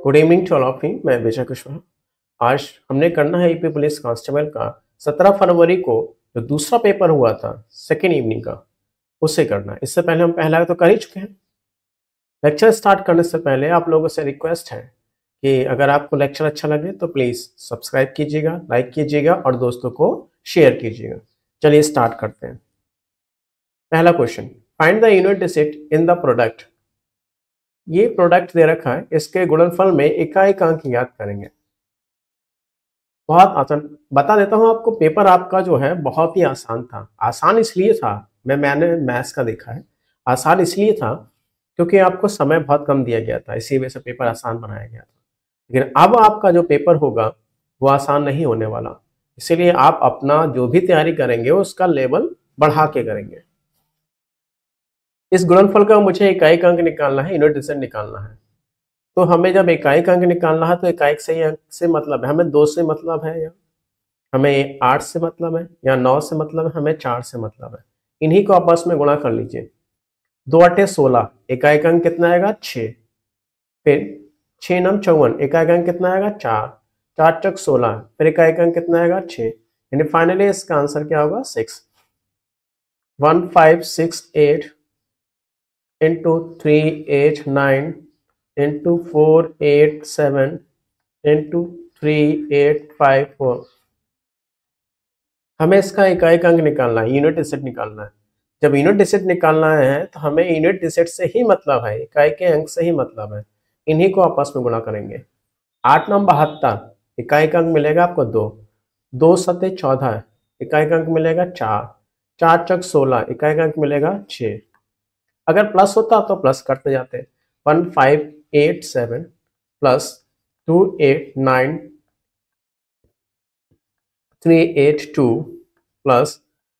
Good evening to all of you. मैं विजय कुशवाहा। आज हमने करना है यूपी पुलिस कांस्टेबल का 17 फरवरी को जो दूसरा पेपर हुआ था सेकेंड इवनिंग का, उससे करना है। इससे पहले हम पहला तो कर ही चुके हैं। लेक्चर स्टार्ट करने से पहले आप लोगों से रिक्वेस्ट है कि अगर आपको लेक्चर अच्छा लगे तो प्लीज़ सब्सक्राइब कीजिएगा, लाइक कीजिएगा और दोस्तों को शेयर कीजिएगा। चलिए स्टार्ट करते हैं। पहला question, find the unit digit in the product. ये प्रोडक्ट दे रखा है, इसके गुणनफल में इकाई अंक याद करेंगे। बहुत आसान बता देता हूं आपको। पेपर आपका जो है बहुत ही आसान था। आसान इसलिए था, मैंने मैथ्स का देखा है, आसान इसलिए था क्योंकि आपको समय बहुत कम दिया गया था, इसी वजह से पेपर आसान बनाया गया था। लेकिन अब आपका जो पेपर होगा वो आसान नहीं होने वाला, इसीलिए आप अपना जो भी तैयारी करेंगे उसका लेवल बढ़ा के करेंगे। इस गुणनफल का मुझे इकाई अंक निकालना है, यूनिट डिजिट निकालना है। तो हमें जब इकाई अंक निकालना है तो इकाई सही अंक से मतलब है, हमें 2 से मतलब है, या हमें 8 से मतलब है, या 9 से मतलब है, हमें 4 से मतलब है। इन्हीं को आपस में गुणा कर लीजिए। 2 8 16, इकाई अंक कितना आएगा 6। फिर 6 9 54, इकाई अंक कितना आएगा 4। 4 चक 16, फिर इकाई अंक कितना आएगा 6। यानी फाइनली इसका आंसर क्या होगा 6। 1568 इंटू 389 इंटू 487 इंटू 3854। हमें इसका इकाई अंक निकालना है, यूनिट डिजिट निकालना है। जब यूनिट डिजिट निकालना है तो हमें यूनिट डिजिट से ही मतलब है, इकाई के अंक से ही मतलब है। इन्हीं को आपस में गुणा करेंगे। 8 9 72, इकाई का अंक मिलेगा आपको 2। 2 7 14, इकाई का अंक मिलेगा 4। 4 चक 16, इकाई का अंक मिलेगा 6। अगर प्लस होता तो प्लस करते जाते। 1587 प्लस 289 382 प्लस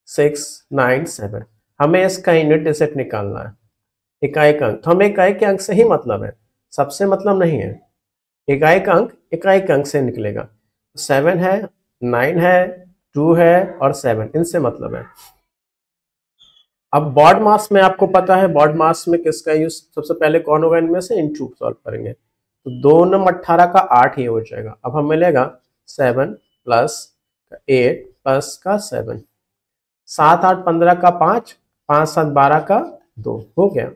697। हमें इसका यूनिट डिजिट निकालना है, इकाई का अंक। तो हमें इकाई के अंक से ही मतलब है, सबसे मतलब नहीं है। इकाई का अंक से निकलेगा। 7 है, 9 है, 2 है और 7, इनसे मतलब है। अब बॉड मास में आपको पता है, बॉड मास में किसका यूज सबसे पहले कौन होगा इनमें से, इनटू सॉल्व करेंगे तो 2 9 18 का 8 ही हो जाएगा। अब हमें मिलेगा 7 प्लस 8 प्लस का 7, 7 8 15 का 5, 5 7 12 का 2 हो गया।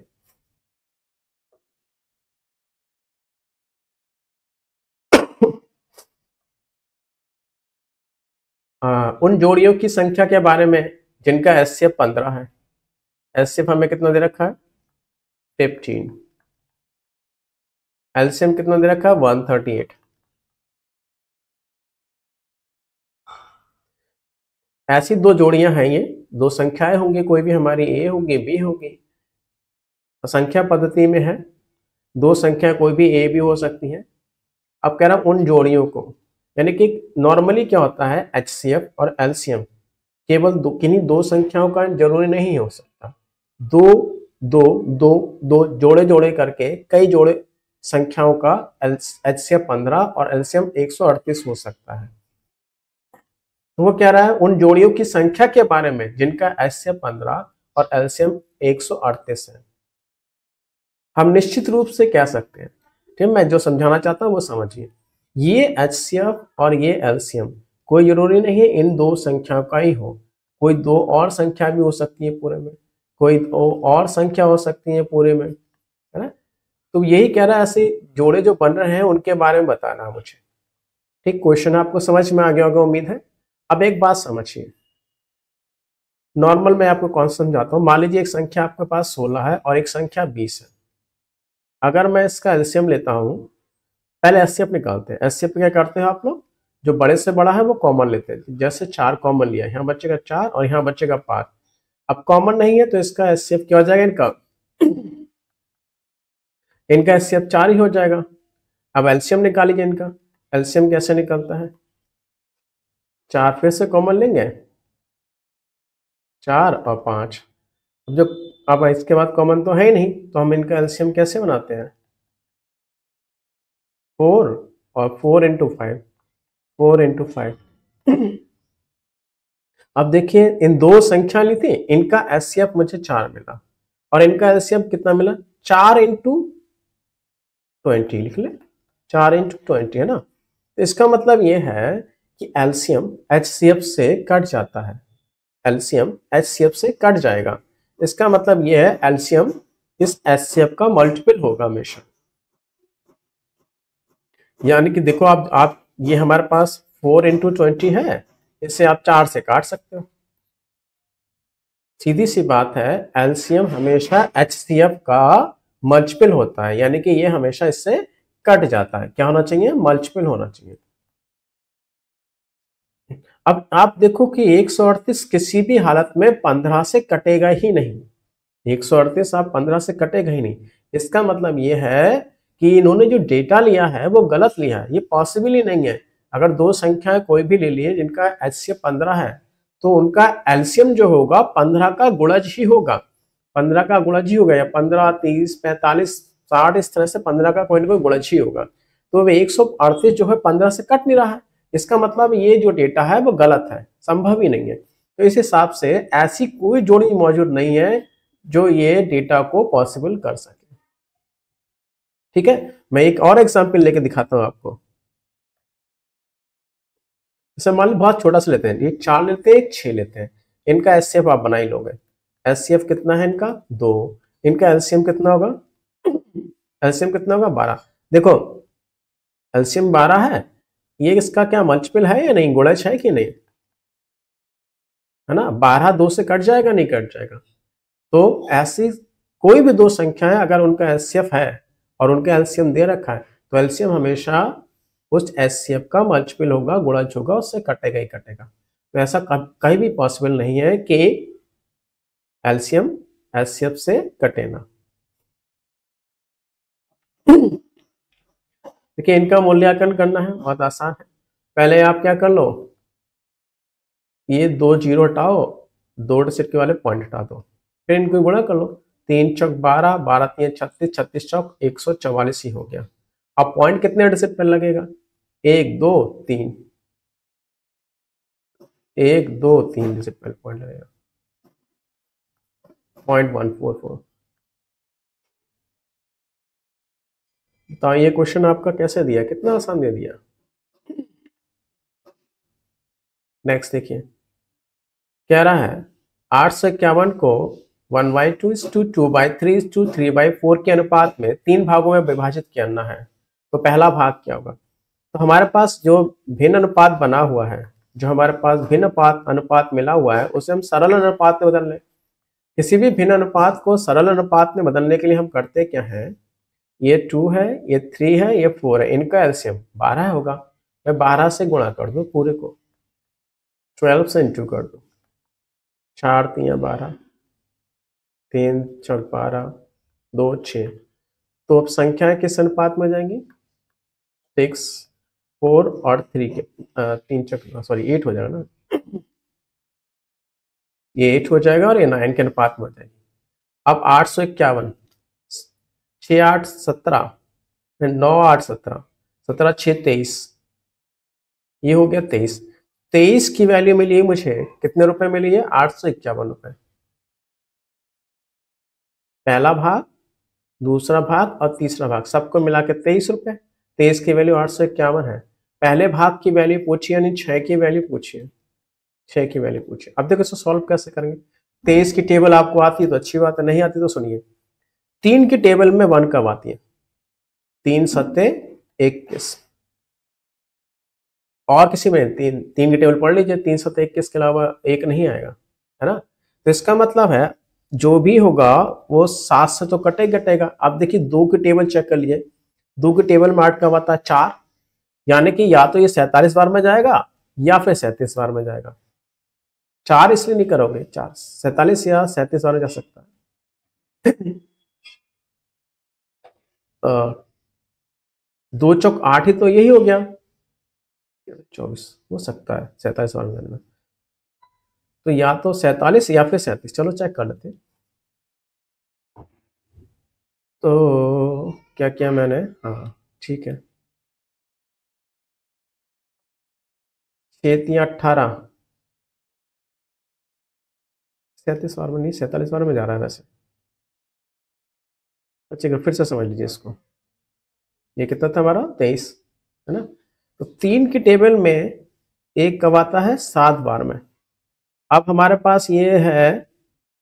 उन जोड़ियों की संख्या के बारे में जिनका एचसीएफ 15 है। एचसीएफ हमें कितना दे रखा है 15। एलसीएम कितना दे रखा है 138। ऐसी 2 जोड़ियां हैं, ये 2 संख्याएं होंगी, कोई भी हमारी ए होगी बी होगी। संख्या पद्धति में है 2 संख्या, कोई भी ए बी हो सकती है। अब कह रहा हूं उन जोड़ियों को, यानी कि नॉर्मली क्या होता है एचसीएफ और एलसीएम केवल किन्हीं 2 संख्याओं का जरूरी नहीं हो सकता। 2 2 2 2 जोड़े जोड़े करके कई जोड़े संख्याओं का एचसीएफ 15 और एलसीएम 138 हो सकता है। तो वो कह रहा है उन जोड़ियों की संख्या के बारे में जिनका एचसीएफ 15 और एलसीएम 138 है। हम निश्चित रूप से कह सकते हैं, ठीक है, मैं जो समझाना चाहता हूं वो समझिए। ये एचसीएफ और ये एलसीएम कोई जरूरी नहीं है इन 2 संख्याओं का ही हो, कोई 2 और संख्या भी हो सकती है पूरे में, कोई 2 और संख्या हो सकती है पूरे में, है ना। तो यही कह रहा है ऐसे जोड़े जो बन रहे हैं उनके बारे में बताना मुझे। ठीक, क्वेश्चन आपको समझ में आ गया होगा उम्मीद है। अब एक बात समझिए, नॉर्मल मैं आपको कौन समझाता हूँ। मान लीजिए एक संख्या आपके पास 16 है और एक संख्या 20 है। अगर मैं इसका एलसीएम लेता हूँ, पहले एचसीएफ निकालते हैं। एचसीएफ क्या करते हैं आप लोग, जो बड़े से बड़ा है वो कॉमन लेते हैं। जैसे 4 कॉमन लिया, यहाँ बचेगा 4 और यहाँ बचेगा 5। अब कॉमन नहीं है तो इसका एचसीएफ क्या हो जाएगा, इनका एचसीएफ 4 ही हो जाएगा। अब एलसीएम निकालिए इनका। एलसीएम कैसे निकलता है, 4 फिर से कॉमन लेंगे, 4 और 5। अब इसके बाद कॉमन तो है ही नहीं, तो हम इनका एलसीएम कैसे बनाते हैं, 4 और 4 इंटू 5, 4 इंटू 5। अब देखिए इन 2 संख्या ली थी, इनका एचसीएफ मुझे 4 मिला और इनका एलसीएम कितना मिला, 4 इंटू 20 लिख ले। 4 × 20 है ना। तो इसका मतलब ये है कि एलसीएम एचसीएफ से कट जाता है, एलसीएम एचसीएफ से कट जाएगा। इसका मतलब ये है एलसीएम इस एचसीएफ का मल्टीपल होगा हमेशा। यानी कि देखो आप ये हमारे पास 4 × 20 है, इसे आप 4 से काट सकते हो। सीधी सी बात है, एलसीएम हमेशा एचसीएफ का मल्टीपल होता है, यानी कि ये हमेशा इससे कट जाता है। क्या होना चाहिए? मल्टीपल होना चाहिए। अब आप देखो कि 138 किसी भी हालत में 15 से कटेगा ही नहीं। 138 आप 15 से कटेगा ही नहीं। इसका मतलब ये है कि इन्होंने जो डेटा लिया है वो गलत लिया है, ये पॉसिबल ही नहीं है। अगर दो संख्याएं कोई भी ले लिए जिनका एचसीएफ 15 है, तो उनका एलसीएम जो होगा 15 का गुणज ही होगा। 15 का गुणज ही होगा, या 15, 30, 45, 60 इस तरह से 15 का कोई ना कोई गुणज ही होगा। तो 138 जो है 15 से कट नहीं रहा है। इसका मतलब ये जो डेटा है वो गलत है, संभव ही नहीं है। तो इस हिसाब से ऐसी कोई जोड़ी मौजूद नहीं है जो ये डेटा को पॉसिबल कर सके। ठीक है, मैं एक और एग्जांपल लेके दिखाता हूं आपको। जैसे मान लो बहुत छोटा सा लेते हैं, एक 4 लेते हैं, एक 6 लेते हैं। इनका एचसीएफ आप बना ही लोगे। एचसीएफ कितना है इनका? 2। इनका एलसीएम कितना होगा? एलसीएम कितना होगा? 12। देखो एलसीएम 12 है, ये इसका क्या मल्टीपल है या नहीं, गुणज है कि नहीं? है ना, 12 2 से कट जाएगा, नहीं कट जाएगा? तो ऐसी कोई भी दो संख्याएं अगर उनका एचसीएफ है और उनका एलसीएम दे रखा है, तो एलसीएम हमेशा उस एचसीएफ का मल्टीपल होगा, गुणज होगा, उससे कटेगा ही कटेगा। तो ऐसा कहीं भी पॉसिबल नहीं है कि एलसीएम एचसीएफ से कटे ना। देखिए इनका मूल्यांकन करना है, बहुत आसान है। पहले आप क्या कर लो, ये 2 जीरो हटाओ, 2 डिजिट के वाले पॉइंट हटा दो, फिर इनको गुणा कर लो। 3 चौक 12, 12 3 36, 36 चौक 144 ही हो गया। अब पॉइंट कितने डिजिट पर लगेगा? 1 2 3, 1 2 3 डिजिट पर पॉइंट लगेगा। 0.144। तो ये क्वेश्चन आपका कैसे दिया, कितना आसान दे दिया। नेक्स्ट देखिए, कह रहा है 851 को 1/2 2/3 3/4 के अनुपात में 3 भागों में विभाजित करना है। तो पहला भाग क्या होगा? तो हमारे पास जो भिन्न अनुपात बना हुआ है, जो हमारे पास भिन्न अनुपात मिला हुआ है, उसे हम सरल अनुपात में बदल लें। किसी भी भिन्न अनुपात को सरल अनुपात में बदलने के लिए हम करते क्या है, ये 2 है, ये 3 है, ये 4 है, इनका एलसीएम 12 होगा। मैं 12 से गुणा कर दो पूरे को, 12 से इंटू कर दो। 4 3 12, 3 4 12, 2 6। तो अब संख्याएं किस अनुपात में जाएंगी? 6 4 और 3 के 3 चक्र सॉरी 8 हो जाएगा ना, ये 8 हो जाएगा और ये 9 के अनुपात में हो जाएगी। अब 851, 6 8 17, 9 8 17, 17 6 23, ये हो गया 23। 23 की वैल्यू मिली मुझे, कितने रुपए मिली है? 851 रुपए। पहला भाग, दूसरा भाग और तीसरा भाग सबको मिला के 23 रुपए। 23 की वैल्यू 851 है। पहले भाग की वैल्यू पूछी, यानी 6 की वैल्यू पूछी है, 6 की वैल्यू पूछी। अब देखो इसको सॉल्व कैसे करेंगे। 23 की टेबल आपको आती है तो अच्छी बात है, नहीं आती तो सुनिए। 3 की टेबल में 1 कब आती है? 3 सत्ते 21। और किसी में 3 की टेबल पढ़ लीजिए, 3 सत्ते 21 के अलावा एक नहीं आएगा, है ना। तो इसका मतलब है जो भी होगा वो 7 से तो कटेगा। अब देखिए 2 की टेबल चेक कर लीजिए, 2 की टेबल में 8 कब आता है? 4। यानी कि या तो ये 47 बार में जाएगा या फिर 37 बार में जाएगा। 4 इसलिए नहीं करोगे, 4 47 या 37 बार में जा सकता है। 2 चौक 8 ही तो यही हो गया, 24 हो सकता है 47 बार में। तो या तो 47 या फिर 37, चलो चेक कर लेते हैं। तो क्या किया मैंने, हाँ ठीक है, 6 3 18, 37 बार में नहीं, 47 बार में जा रहा है वैसे। अच्छा फिर से समझ लीजिए इसको। ये कितना था हमारा 23, है ना। तो 3 की टेबल में एक कब आता है 7 बार में। अब हमारे पास ये है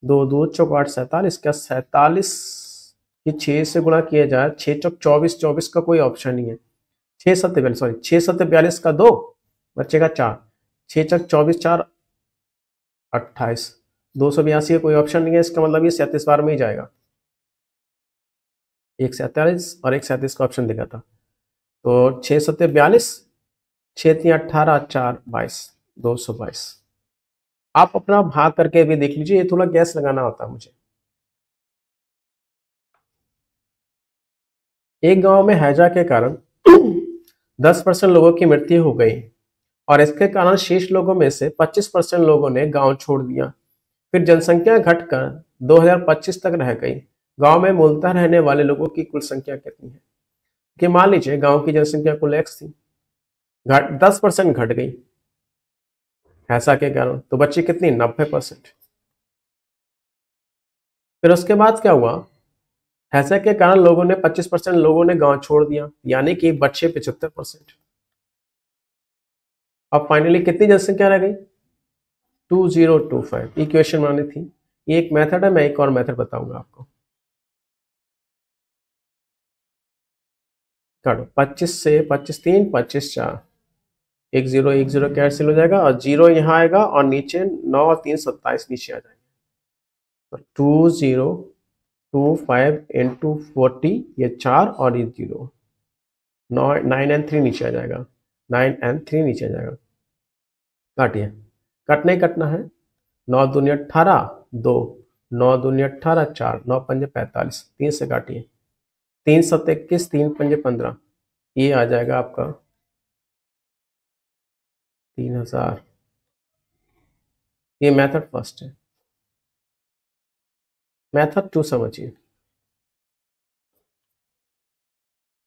2 2 चौक 8 47 का 47 की 6 से गुणा किया जाए, 6 चौक 24, 24 का कोई ऑप्शन नहीं है। 6 7 42, सॉरी 6 7 42 का 2 बचेगा 4, 6 चौक 24 4 28, 282 का कोई ऑप्शन नहीं है। इसका मतलब ये 37 बार में ही जाएगा। एक 47 और एक 37 का ऑप्शन दिखा था। तो 6 7 42, 6 3 18, 4 22, 222। आप अपना भाग करके भी देख लीजिए, ये थोड़ा गैस लगाना होता है मुझे। एक गांव में हैजा के कारण 10% लोगों की मृत्यु हो गई और इसके कारण शेष लोगों में से 25% लोगों ने गांव छोड़ दिया। फिर जनसंख्या घटकर 2025 तक रह गई। गांव में मूलतः रहने वाले लोगों की कुल संख्या कितनी है? कि मान लीजिए गांव की जनसंख्या कुल x थी, 10% घट गई ऐसा के कारण, तो बची कितनी? 90%। फिर उसके बाद क्या हुआ? ऐसा के कारण लोगों ने 25% लोगों ने गांव छोड़ दिया, यानी कि बचे 75%। अब फाइनली कितनी जनसंख्या रह गई? 2025। इक्वेशन बनानी थी। ये एक मेथड है, मैं एक और मेथड बताऊंगा आपको। काटो 25 से 25 3 25 4, 1 0 1 0 कैंसिल हो जाएगा और 0 यहाँ आएगा और नीचे 9 और 3 27 नीचे आ जाएगा। तो 2025 इंटू 40, ये 4 और ये 0, 9 एंड 3 नीचे आ जाएगा, 9 एंड 3 नीचे आ जाएगा। काटिए, कटना ही कटना है। 9 दूनी 18, 2, 9 दूनी 18, 4, 9 पंजे 45, 3 से काटिए, 3 7 21, 3 पंजे 15, ये आ जाएगा आपका 3000। ये मेथड फर्स्ट है। मेथड 2 समझिए।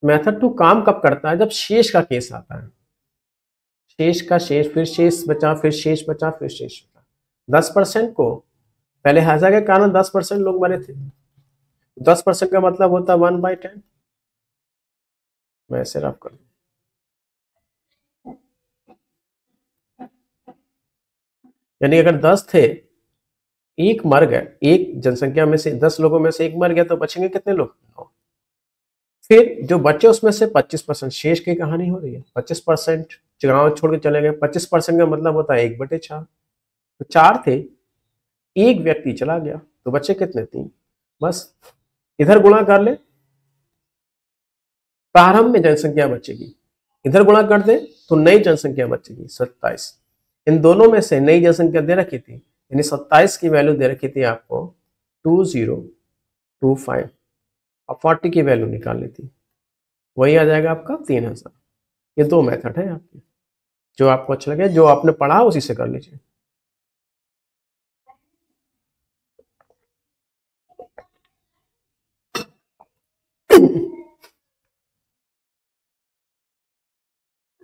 मेथड 2 काम कब करता है? जब शेष का केस आता है। शेष का शेष, फिर शेष बचा, फिर शेष बचा, फिर शेष बचा। 10% को पहले हैजा के कारण 10% लोग मरे थे। 10% का मतलब होता है 1/10। मैं ऐसे रफ कर दूं, यानी अगर 10 थे, एक मर गए, एक जनसंख्या में से 10 लोगों में से एक मर गया, तो बचेंगे कितने लोग? 9। फिर जो बचे उसमें से 25% शेष की कहानी हो रही है। 25% गांव छोड़ के चले गए। 25% का मतलब होता है 1/4। तो 4 थे, एक व्यक्ति चला गया, तो बचे कितने? 3। बस इधर गुणा कर ले, प्रारंभ में जनसंख्या बचेगी। इधर गुणा कर दे तो नई जनसंख्या बचेगी 27। इन दोनों में से नई जनसंख्या दे रखी थी, यानी 27 की वैल्यू दे रखी थी आपको 2025 और 40 की वैल्यू निकालनी थी, वही आ जाएगा आपका 3000। ये 2 मेथड है आपके, जो आपको अच्छा लगे, जो आपने पढ़ा उसी से कर लीजिए।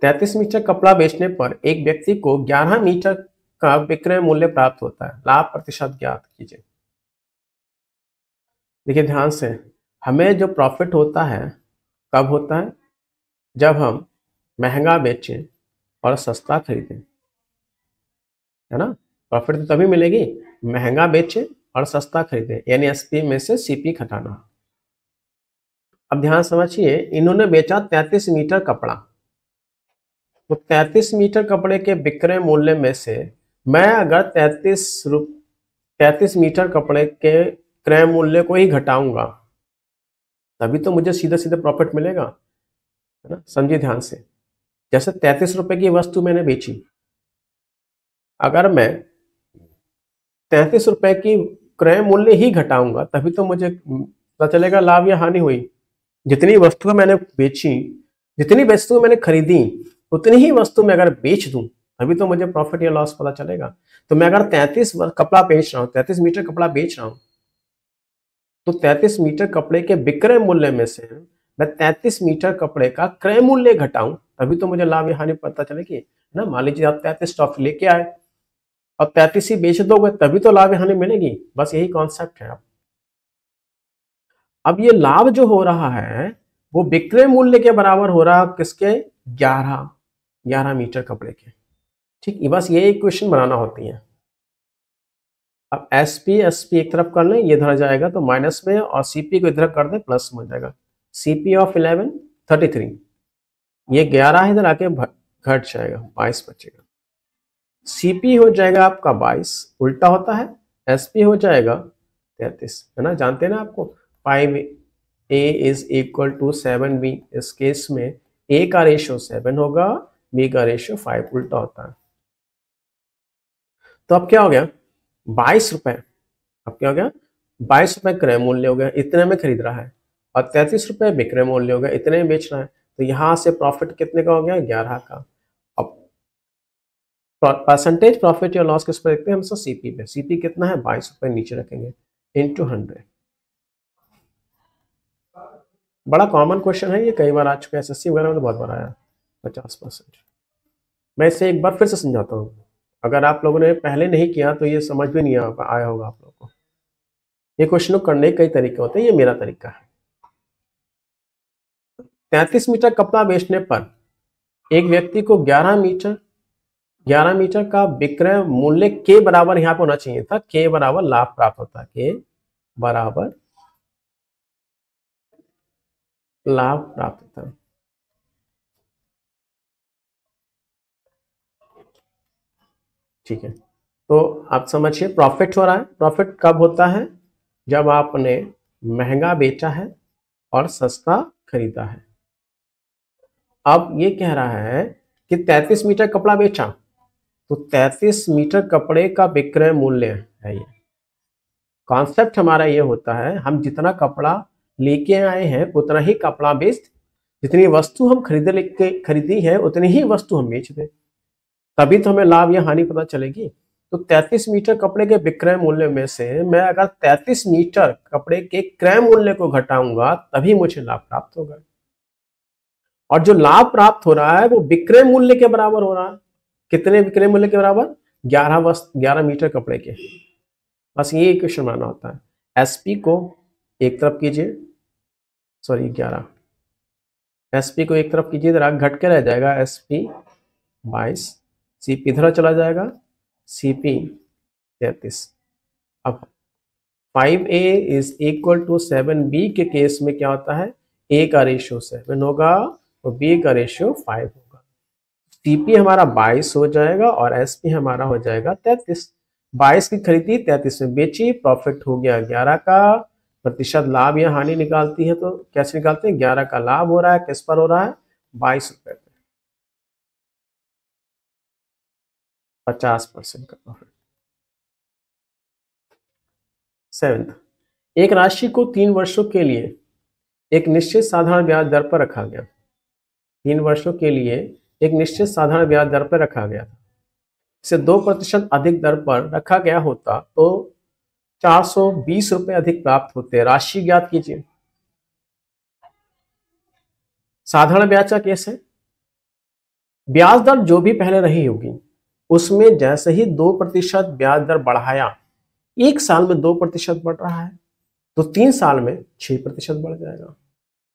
तैतीस मीटर कपड़ा बेचने पर एक व्यक्ति को 11 मीटर का विक्रय मूल्य प्राप्त होता है। लाभ प्रतिशत ज्ञात कीजिए। देखिए ध्यान से, हमें जो प्रॉफिट होता है कब होता है? जब हम महंगा बेचें और सस्ता खरीदें, है ना। प्रॉफिट तो तभी मिलेगी, महंगा बेचें और सस्ता खरीदें, यानी एसपी में से सीपी घटाना। अब ध्यान समझिए, इन्होंने बेचा 33 मीटर कपड़ा, तो 33 मीटर कपड़े के विक्रय मूल्य में से मैं अगर 33 मीटर कपड़े के क्रय मूल्य को ही घटाऊंगा, तभी तो मुझे सीधा सीधा प्रॉफिट मिलेगा, है ना। समझिए ध्यान से, जैसे 33 रुपए की वस्तु मैंने बेची, अगर मैं 33 रुपए की क्रय मूल्य ही घटाऊंगा, तभी तो मुझे पता चलेगा लाभ या हानि हुई। जितनी वस्तुएं मैंने बेची, जितनी वस्तुएं मैंने खरीदी, उतनी ही वस्तु मैं अगर बेच दूं, तभी तो मुझे प्रॉफिट या लॉस पता चलेगा। तो मैं अगर 33 कपड़ा बेच रहा हूं, 33 मीटर कपड़ा बेच रहा हूं, तो 33 मीटर कपड़े के विक्रय मूल्य में से मैं 33 मीटर कपड़े का क्रय मूल्य घटाऊं, तभी तो मुझे लाभ या हानि पता चलेगी, है ना। मान लीजिए आप 33 स्टॉक लेके आए और 33 ही बेच दोगे, तभी तो लाभ या हानि मिलेगी। बस यही कॉन्सेप्ट है। अब ये लाभ जो हो रहा है, वो विक्रय मूल्य के बराबर हो रहा किसके, 11 मीटर कपड़े के। ठीक है, बस ये इक्वेशन बनाना होती है। अब एसपी एक तरफ कर लें, ये इधर जाएगा तो माइनस में, और सीपी को इधर कर दें प्लस में हो जाएगा। सीपी ऑफ 11 33, ये 11 इधर आके घट जाएगा, 22 बचेगा। सीपी हो जाएगा आपका 22, उल्टा होता है, एसपी हो जाएगा 33, है ना, जानते हैं ना आपको 5A is equal to 7B। इस केस में A का रेशियो 7 होगा, B का रेशियो 5, उल्टा होता है। तो अब क्या हो गया, 22 रुपए, अब क्या हो गया, 22 रुपए क्रय मूल्य हो गया, इतने में खरीद रहा है, और 33 रुपए विक्रय मूल्य हो गया, इतने में बेच रहा है। तो यहां से प्रॉफिट कितने का हो गया, 11 का। अब परसेंटेज प्रॉफिट या लॉस किस पर देखते हैं हम, सीपी पे। सीपी कितना है, 22 रुपए, नीचे रखेंगे इंटू 100। बड़ा कॉमन क्वेश्चन है ये, कई बार आ चुका है एसएससी वगैरह में, तो बहुत बार आया 50%। मैं इसे एक बार फिर से समझाता हूँ, अगर आप लोगों ने पहले नहीं किया तो ये समझ भी नहीं आया होगा आप लोगों को। ये क्वेश्चन करने के कई तरीके होते हैं, ये मेरा तरीका है। 33 मीटर कपड़ा बेचने पर एक व्यक्ति को 11 मीटर का विक्रय मूल्य के बराबर यहाँ पर होना चाहिए था, के बराबर लाभ प्राप्त होता है, के बराबर लाभ प्राप्त होता है। ठीक है, तो आप समझिए प्रॉफिट हो रहा है। प्रॉफिट कब होता है, जब आपने महंगा बेचा है और सस्ता खरीदा है। अब ये कह रहा है कि 33 मीटर कपड़ा बेचा, तो 33 मीटर कपड़े का विक्रय मूल्य है ये। कॉन्सेप्ट हमारा ये होता है, हम जितना कपड़ा लेके आए हैं उतना ही कपड़ा बेच, जितनी वस्तु हम खरीदी है उतनी ही वस्तु हम बेच दें, तभी तो हमें लाभ या हानि पता चलेगी। तो 33 मीटर कपड़े के विक्रय मूल्य में से मैं अगर 33 मीटर कपड़े के क्रय मूल्य को घटाऊंगा तभी मुझे लाभ प्राप्त होगा, और जो लाभ प्राप्त हो रहा है वो विक्रय मूल्य के बराबर हो रहा है। कितने विक्रय मूल्य के बराबर, 11 मीटर कपड़े के। बस ये इक्वेशन बनाना होता है। एसपी को एक तरफ कीजिए, सॉरी 11, एसपी को एक तरफ कीजिए, इधर घट के रह जाएगा एसपी 22, सीपी इधर चला जाएगा, सीपी 33। अब 5A is equal to 7B के केस में क्या होता है, A का रेशियो 7 होगा और B का रेशियो 5 होगा। सीपी हमारा 22 हो जाएगा और एसपी हमारा हो जाएगा 33। 22 की खरीदी, 33 में बेची, प्रॉफिट हो गया 11 का। प्रतिशत लाभ या हानि निकालती है तो कैसे निकालते हैं, 11 का लाभ हो रहा है, किस पर हो रहा है, 22 रुपए पे, 50% का प्रॉफिट। 7, एक राशि को 3 वर्षों के लिए एक निश्चित साधारण ब्याज दर पर रखा गया। 3 वर्षों के लिए एक निश्चित साधारण ब्याज दर पर रखा गया था। इसे 2% अधिक दर पर रखा गया होता तो 420 रुपए अधिक प्राप्त होते। राशि ज्ञात कीजिए। साधारण ब्याज का केस है, ब्याज दर जो भी पहले रही होगी उसमें जैसे ही 2% ब्याज दर बढ़ाया, एक साल में 2% बढ़ रहा है तो 3 साल में 6% बढ़ जाएगा।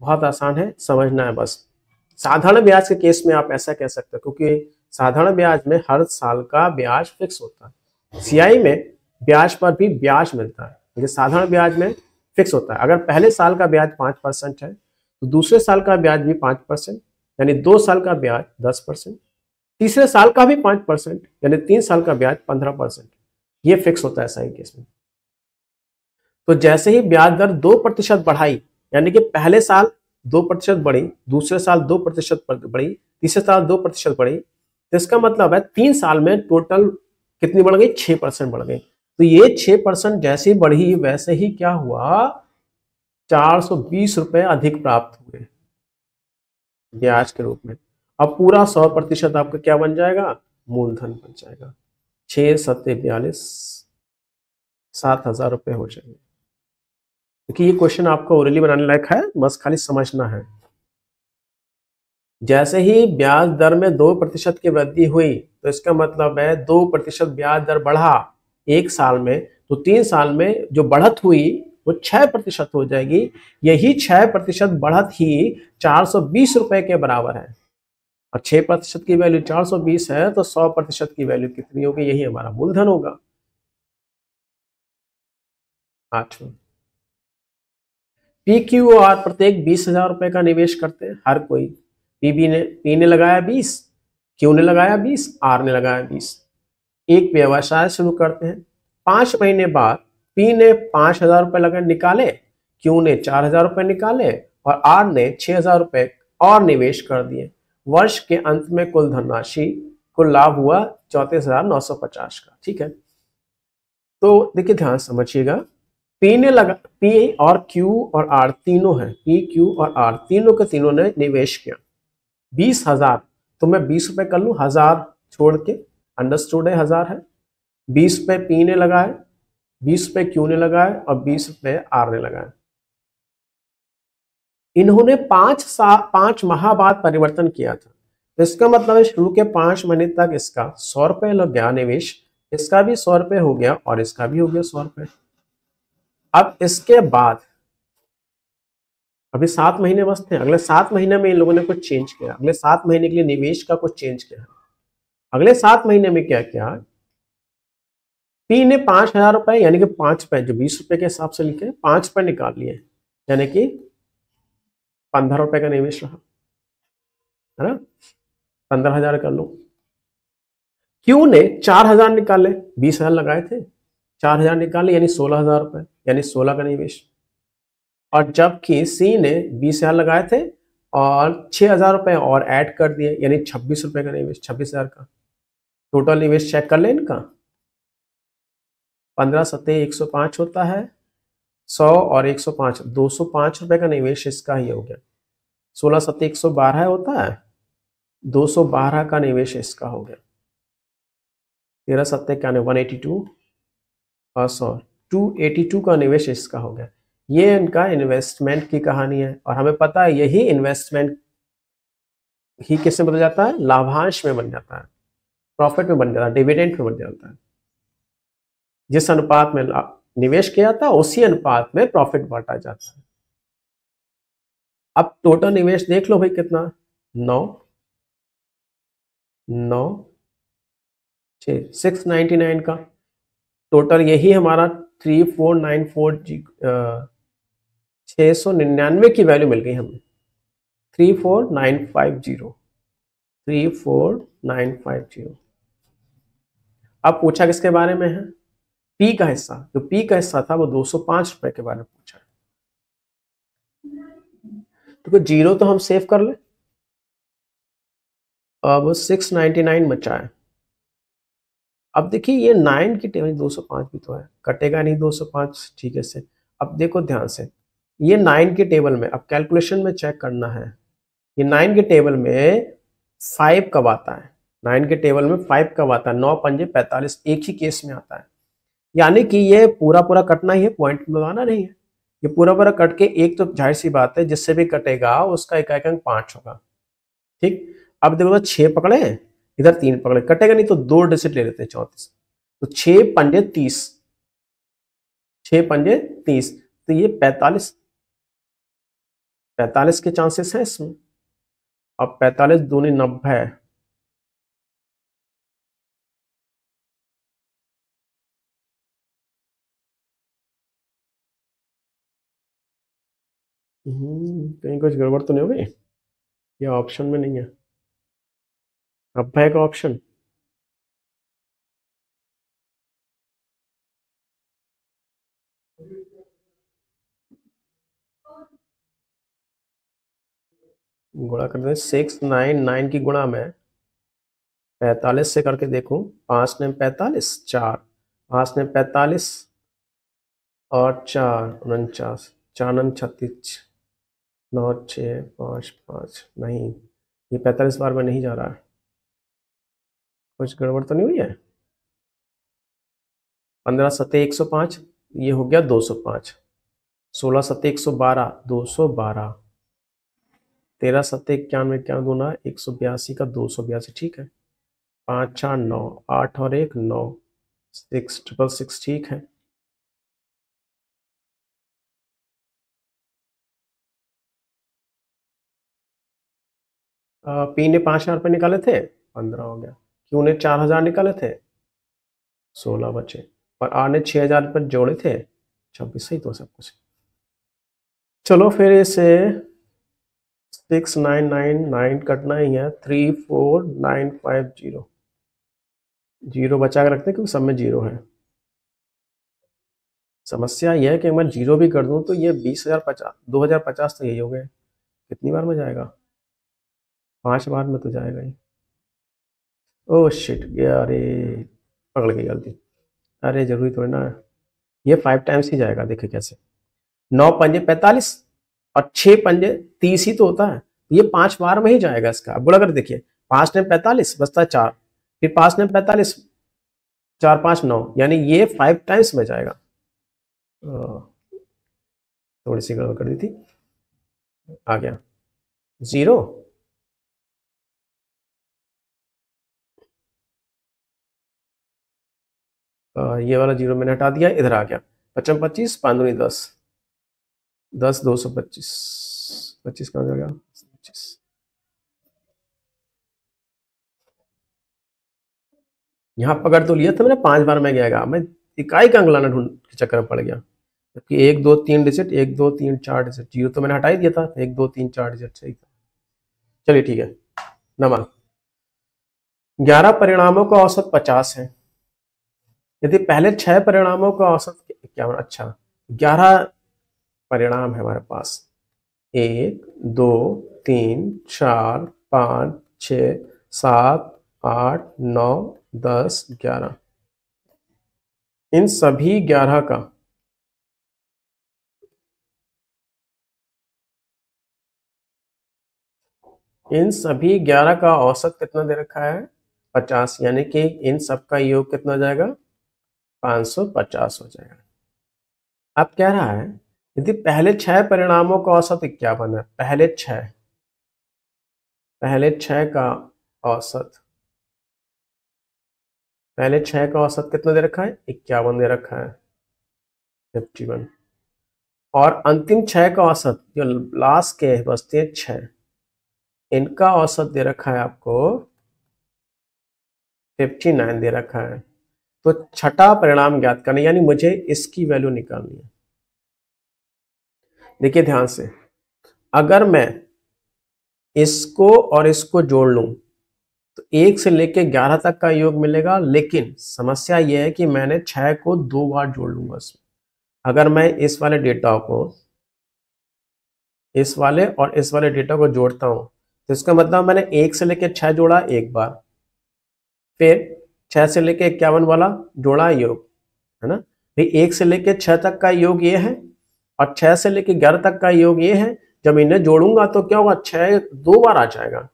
बहुत आसान है, समझना है बस। साधारण ब्याज के केस में आप ऐसा कह सकते हो, क्योंकि साधारण ब्याज में हर साल का ब्याज फिक्स होता है। सीआई में ब्याज पर भी ब्याज मिलता है, लेकिन साधारण ब्याज में फिक्स होता है। अगर पहले साल का ब्याज 5% है तो दूसरे साल का ब्याज भी 5%, यानी 2 साल का ब्याज 10%, तीसरे साल का भी 5%, यानी 3 साल का ब्याज 15%। ये फिक्स होता है सही केस में। तो जैसे ही ब्याज दर 2% बढ़ाई, यानी कि पहले साल 2% बढ़ी, दूसरे साल 2% बढ़ी, तीसरे साल 2% बढ़ी, तो इसका मतलब है 3 साल में टोटल कितनी बढ़ गई, 6% बढ़ गई। तो ये 6% जैसे ही बढ़ी वैसे ही क्या हुआ, 420 रुपए अधिक प्राप्त हुए ब्याज के रूप में। अब पूरा 100% आपका क्या बन जाएगा, मूलधन बन जाएगा। 6 7 42, 7,000 रुपए हो जाएंगे। देखिए ये क्वेश्चन आपको ओरली बनाने लायक है, बस खाली समझना है। जैसे ही ब्याज दर में 2% की वृद्धि हुई तो इसका मतलब है 2% ब्याज दर बढ़ा एक साल में, तो 3 साल में जो बढ़त हुई वो 6% हो जाएगी। यही 6% बढ़त ही 420 रुपए के बराबर है। और 6% की वैल्यू 420 है तो 100% की वैल्यू कितनी होगी? यही हमारा मूलधन होगा। 8वां, पी क्यू आर प्रत्येक 20,000 रुपए का निवेश करते हैं हर कोई। पी ने लगाया 20, क्यू ने लगाया 20, आर ने लगाया 20। एक व्यवसाय शुरू करते हैं। 5 महीने बाद पी ने 5,000 रुपए लगा निकाले, क्यू ने 4,000 रुपए निकाले और आर ने 6,000 रुपए और निवेश कर दिए। वर्ष के अंत में कुल धनराशि, कुल लाभ हुआ 34,950 का। ठीक है, तो देखिए ध्यान समझिएगा, पी ने लगा, पी और क्यू और आर तीनों है, पी क्यू और आर तीनों के तीनों ने निवेश किया 20,000। तो मैं 20 रुपए कर लू, 1,000 छोड़ के, अंडरस्टूड है 1,000 है। 20 रुपए पी ने लगाए, 20 रुपए क्यू ने लगाए और 20 रुपए आर ने लगाए। इन्होंने 5 माह बाद परिवर्तन किया था, तो इसका मतलब है शुरू के 5 महीने तक इसका 100 रुपए लग गया निवेश, इसका भी 100 रुपए हो गया और इसका भी हो गया 100 रुपए। अब इसके बाद अभी 7 महीने बचते हैं, अगले 7 महीने में इन लोगों ने कुछ चेंज किया, अगले 7 महीने के लिए निवेश का कुछ चेंज किया। अगले 7 महीने में क्या किया, पी ने 5,000 रुपए यानी कि 5 रुपए जो 20 रुपए के हिसाब से लिखे 5 रुपए निकाल लिए, यानी कि 15 रुपए का निवेश रहा, है ना, 15,000 कर लो। क्यू ने 4,000 निकाले, 20,000 लगाए थे, 4,000 निकाले यानी 16,000 रुपए, यानी 16 का निवेश। और जबकि सी ने 20,000 लगाए थे और 6,000 रुपए और ऐड कर दिए, यानी 26 रुपए का निवेश, 26,000 का टोटल निवेश। चेक कर ले इनका, 15 सत्ते 105 होता है, 100 और 105 205 रुपए का निवेश इसका ही हो गया। 16 सत्ते 112 होता है, 212 का निवेश इसका हो गया। 13 सत्ते क्या 182 और 100 282 का निवेश इसका हो गया। ये इनका इन्वेस्टमेंट की कहानी है और हमें पता है यही इन्वेस्टमेंट ही किस में बदल जाता है, लाभांश में बन जाता है, प्रॉफिट में बन जाता है, डिविडेंड में बन जाता है। जिस अनुपात में निवेश किया था उसी अनुपात में प्रॉफिट बांटा जाता है। अब टोटल निवेश देख लो भाई कितना, 9 9 699 का टोटल, यही हमारा 3494 699 की वैल्यू मिल गई हमें, 34950 34950। अब पूछा किसके बारे में है, पी का हिस्सा, जो पी का हिस्सा था वो 205 रुपए के बारे में पूछा है। तो जीरो तो हम सेव कर ले, अब 699 बचा है। अब देखिए ये 9 की टेबल 205 भी तो है, कटेगा नहीं 205, ठीक है से। अब देखो ध्यान से, ये 9 के टेबल में, अब कैलकुलेशन में चेक करना है, ये 9 के टेबल में 5 कब आता है, 9 के टेबल में 5 कब आता है, 9 पंजे 45, एक ही केस में आता है। यानी कि ये पूरा पूरा कटना ही है, पॉइंट लगाना नहीं है, ये पूरा पूरा कट के एक, तो जाहिर सी बात है जिससे भी कटेगा उसका एक अंक 5 होगा। ठीक, अब देखो 6 पकड़े, इधर 3 पकड़े, कटेगा नहीं तो 2 डिजिट ले लेते हैं, 34, तो 6 पंजे 30, 6 पंजे 30, तो ये 45 के चांसेस हैं इसमें। अब 45 दूनी 90, कहीं कुछ गड़बड़ तो नहीं हो गई, ये ऑप्शन में नहीं है, 90 का ऑप्शन। गुणा कर दे, 699 की गुणा में 45 से करके देखूं, 5 ने 45, 4 5 ने 45 और 4 49, 4 नम 36, 9 6 5 5, नहीं ये 45 बार में नहीं जा रहा है, कुछ गड़बड़ तो नहीं हुई है। 15 सत्ते 105, ये हो गया 205, 16 सत्ते 112, 212, 13 सत्ते 91, क्या दूना 182 का 282, ठीक है, 5 4 9, 8 और 1 9, 6 666, ठीक है। पी ने 5,000 रुपये निकाले थे, 15 हो गया। क्यू ने 4,000 निकाले थे, 16 बचे। और आर ने 6,000 रुपये जोड़े थे, 26। सही तो सब कुछ। चलो फिर इसे 6999 कटना ही है, 34950। जीरो बचा के रखते हैं क्योंकि सब में जीरो है। समस्या यह है कि मैं जीरो भी कर दूं तो ये 20,050 2050 तो यही हो गए। कितनी बार में जाएगा? 5 बार में तो जाएगा ही। ओह शिट, ये अरे पकड़ गई गलती। अरे जरूरी थोड़ी ना है। ये 5 टाइम्स ही जाएगा, देखिए कैसे। 9 पंजे 45 और 6 पंजे 30 ही तो होता है। ये 5 बार में ही जाएगा इसका। अब बोला कर देखिए, 5 ने 45 बचता 4, फिर 5 ने 45, 4 5 9, यानी ये 5 टाइम्स में जाएगा। थोड़ी सी गड़बड़ कर दी थी। आ गया 0। ये वाला 0 मैंने हटा दिया, इधर आ गया। 55 25 5 दूनी 10, 10 225, 25 कहाँ जाएगा? 25। यहाँ पकड़ तो लिया था मैंने, 5 बार में गया, मैं इकाई का अंक लाना ढूंढ के चक्कर में पड़ गया। जबकि 1 2 3 डिजिट, 1 2 3 4 डिजिट, 0 तो मैंने हटा ही दिया था। 1 2 3 4 डिजिट सही था। चलिए ठीक है। नमा 11 परिणामों का औसत 50 है। यदि पहले 6 परिणामों का औसत 51, अच्छा 11 परिणाम है हमारे पास, 1 2 3 4 5 6 7 8 9 10 11। इन सभी 11 का औसत कितना दे रखा है? 50, यानी कि इन सब का योग कितना हो जाएगा? 550 हो जाएगा। अब कह रहा है यदि पहले 6 परिणामों का औसत 51 है, पहले 6 का औसत, पहले 6 का औसत कितना दे रखा है? 51 दे रखा है, 51। और अंतिम 6 का औसत, जो लास्ट के बचते हैं 6, इनका औसत दे रखा है आपको 59 दे रखा है। तो छठा परिणाम ज्ञात करना, यानी मुझे इसकी वैल्यू निकालनी है। देखिए ध्यान से, अगर मैं इसको और इसको जोड़ लूं तो 1 से लेके 11 तक का योग मिलेगा, लेकिन समस्या यह है कि मैंने 6 को 2 बार जोड़ लूंगा इसमें। अगर मैं इस वाले डेटा को, इस वाले और इस वाले डेटा को जोड़ता हूं तो इसका मतलब मैंने 1 से लेके 6 जोड़ा एक बार, फिर 6 से लेके 51 वाला जोड़ा योग, है ना। फिर 1 से लेके 6 तक का योग ये है और 6 से लेके 11 तक का योग ये है। जब इन्हें जोड़ूंगा तो क्या होगा? 6 2 बार आ जाएगा।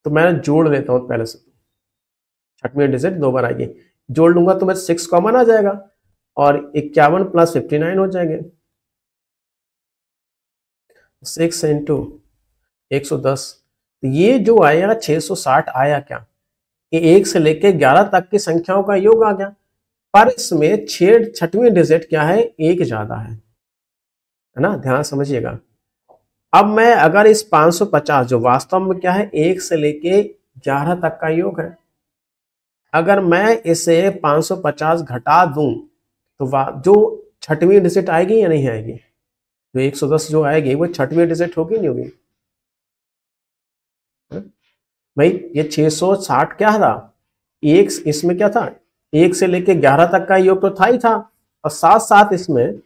तो मैं जोड़ लेता हूं पहले से, छठवीं डिजिट 2 बार आएगी। जोड़ लूंगा तो मैं 6 कॉमन आ जाएगा और 51 प्लस 59 हो जाएंगे। 6 इंटू 110, तो ये जो आया 660 आया क्या? ये 1 से लेके 11 तक की संख्याओं का योग आ गया। पर इसमें छठवीं डिजिट क्या है? 1 ज्यादा है ना। ध्यान समझिएगा। अब मैं अगर इस 550, जो वास्तव में क्या है 1 से लेके 11 तक का योग है, अगर मैं इसे 550 घटा दूं तो जो छठवीं डिजिट आएगी या नहीं आएगी? जो 110 जो आएगी वो छठवीं डिजिट होगी नहीं होगी? भाई ये 660 क्या था? एक इसमें क्या था? 1 से लेके 11 तक का योग तो था ही था, और साथ साथ इसमें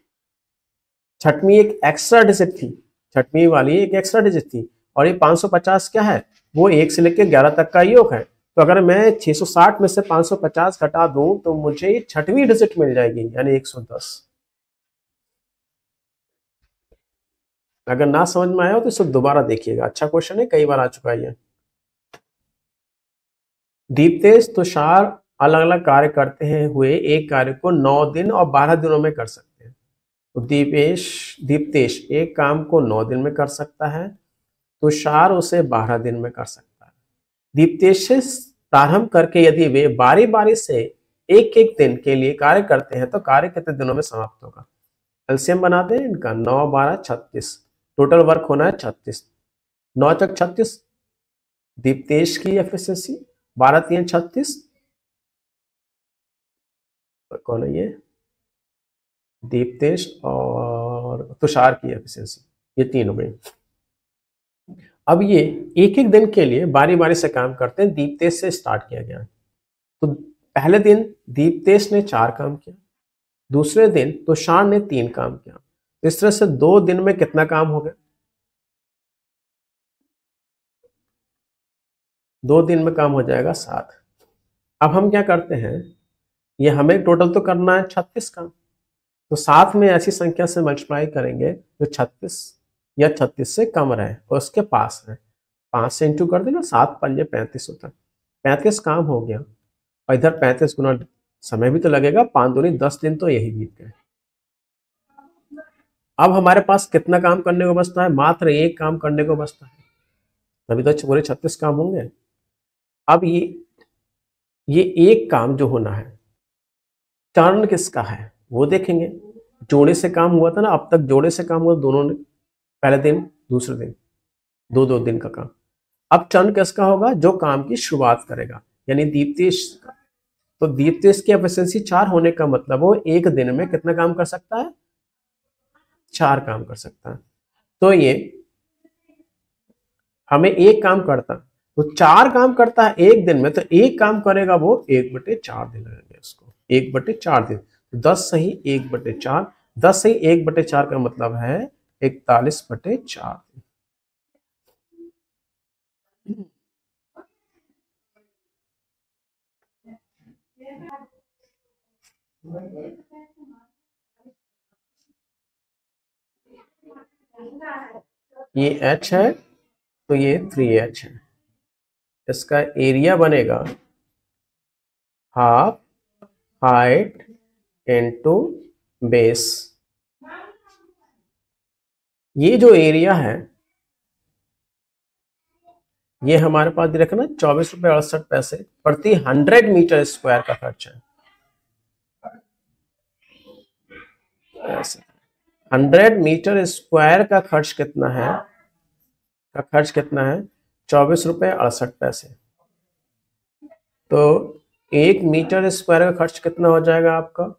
छठवीं एक एक्स्ट्रा डिजिट थी, छठवीं वाली एक एक्स्ट्रा डिजिट थी। और ये 550 क्या है? वो 1 से लेके 11 तक का योग है। तो अगर मैं 660 में से 550 घटा दूं तो मुझे छठवीं डिजिट मिल जाएगी, यानी 110। अगर ना समझ में आया हो तो इसे दोबारा देखिएगा, अच्छा क्वेश्चन है, कई बार आ चुका है ये। दीप्तेश तुषार अलग अलग कार्य करते हैं हुए एक कार्य को 9 दिन और 12 दिनों में कर सकते हैं। तो दीप्तेश एक काम को 9 दिन में कर सकता है, तुषार उसे 12 दिन में कर सकता है। दीप्तेश से प्रारंभ करके यदि वे बारी बारी से एक एक दिन के लिए कार्य करते हैं तो कार्य कितने दिनों में समाप्त होगा? एलसीएम बनाते हैं इनका, 9 12 36, टोटल वर्क होना है 36, 9 तक 36, दीप्तेश की एफिशिएंसी 12 3 36। कौन है ये? दीप्तेश और तुषार की एफिशिएंसी, ये 3 हो गई। अब ये एक एक दिन के लिए बारी बारी से काम करते हैं। दीप्तेश से स्टार्ट किया गया, तो पहले दिन दीप्तेश ने 4 काम किया, दूसरे दिन तुषार ने 3 काम किया। इस तरह से 2 दिन में कितना काम हो गया? 2 दिन में काम हो जाएगा 7। अब हम क्या करते हैं, ये हमें टोटल तो करना है 36 काम, तो 7 में ऐसी संख्या से मल्टीप्लाई करेंगे जो 36 या 36 से कम रहे और उसके पास है। 5 से इंटू कर देना, 7 पंजे 35 होता है। 35 काम हो गया, और इधर 35 गुना समय भी तो लगेगा, 5 दूनी 10 दिन तो यही बीत गए। अब हमारे पास कितना काम करने को बचता है? मात्र 1 काम करने को बचता है, तभी तो पूरे 36 काम होंगे। अब ये एक काम जो होना है, टर्न किसका है वो देखेंगे। जोड़े से काम हुआ था ना, अब तक जोड़े से काम हुआ दोनों ने, पहले दिन दूसरे दिन, 2 दिन का काम। अब टर्न किसका होगा? जो काम की शुरुआत करेगा, यानी दीप्तेश का। तो दीप्तेश की एफिशिएंसी 4 होने का मतलब वो एक दिन में कितना काम कर सकता है? 4 काम कर सकता है। तो ये हमें एक काम करता, तो 4 काम करता है एक दिन में, तो एक काम करेगा वो 1/4 दिन लगेंगे उसको, 1/4 दिन। 10 सही 1/4, 10 सही 1/4 का मतलब है 41/4 दिन। ये h है, तो ये 3h है। इसका एरिया बनेगा हाफ हाइट इनटू बेस। ये जो एरिया है ये हमारे पास दे रखा ना 24.68 प्रति 100 मीटर स्क्वायर का खर्च है। 100 मीटर स्क्वायर का खर्च कितना है? 24.68 तो 1 मीटर स्क्वायर का खर्च कितना हो जाएगा आपका?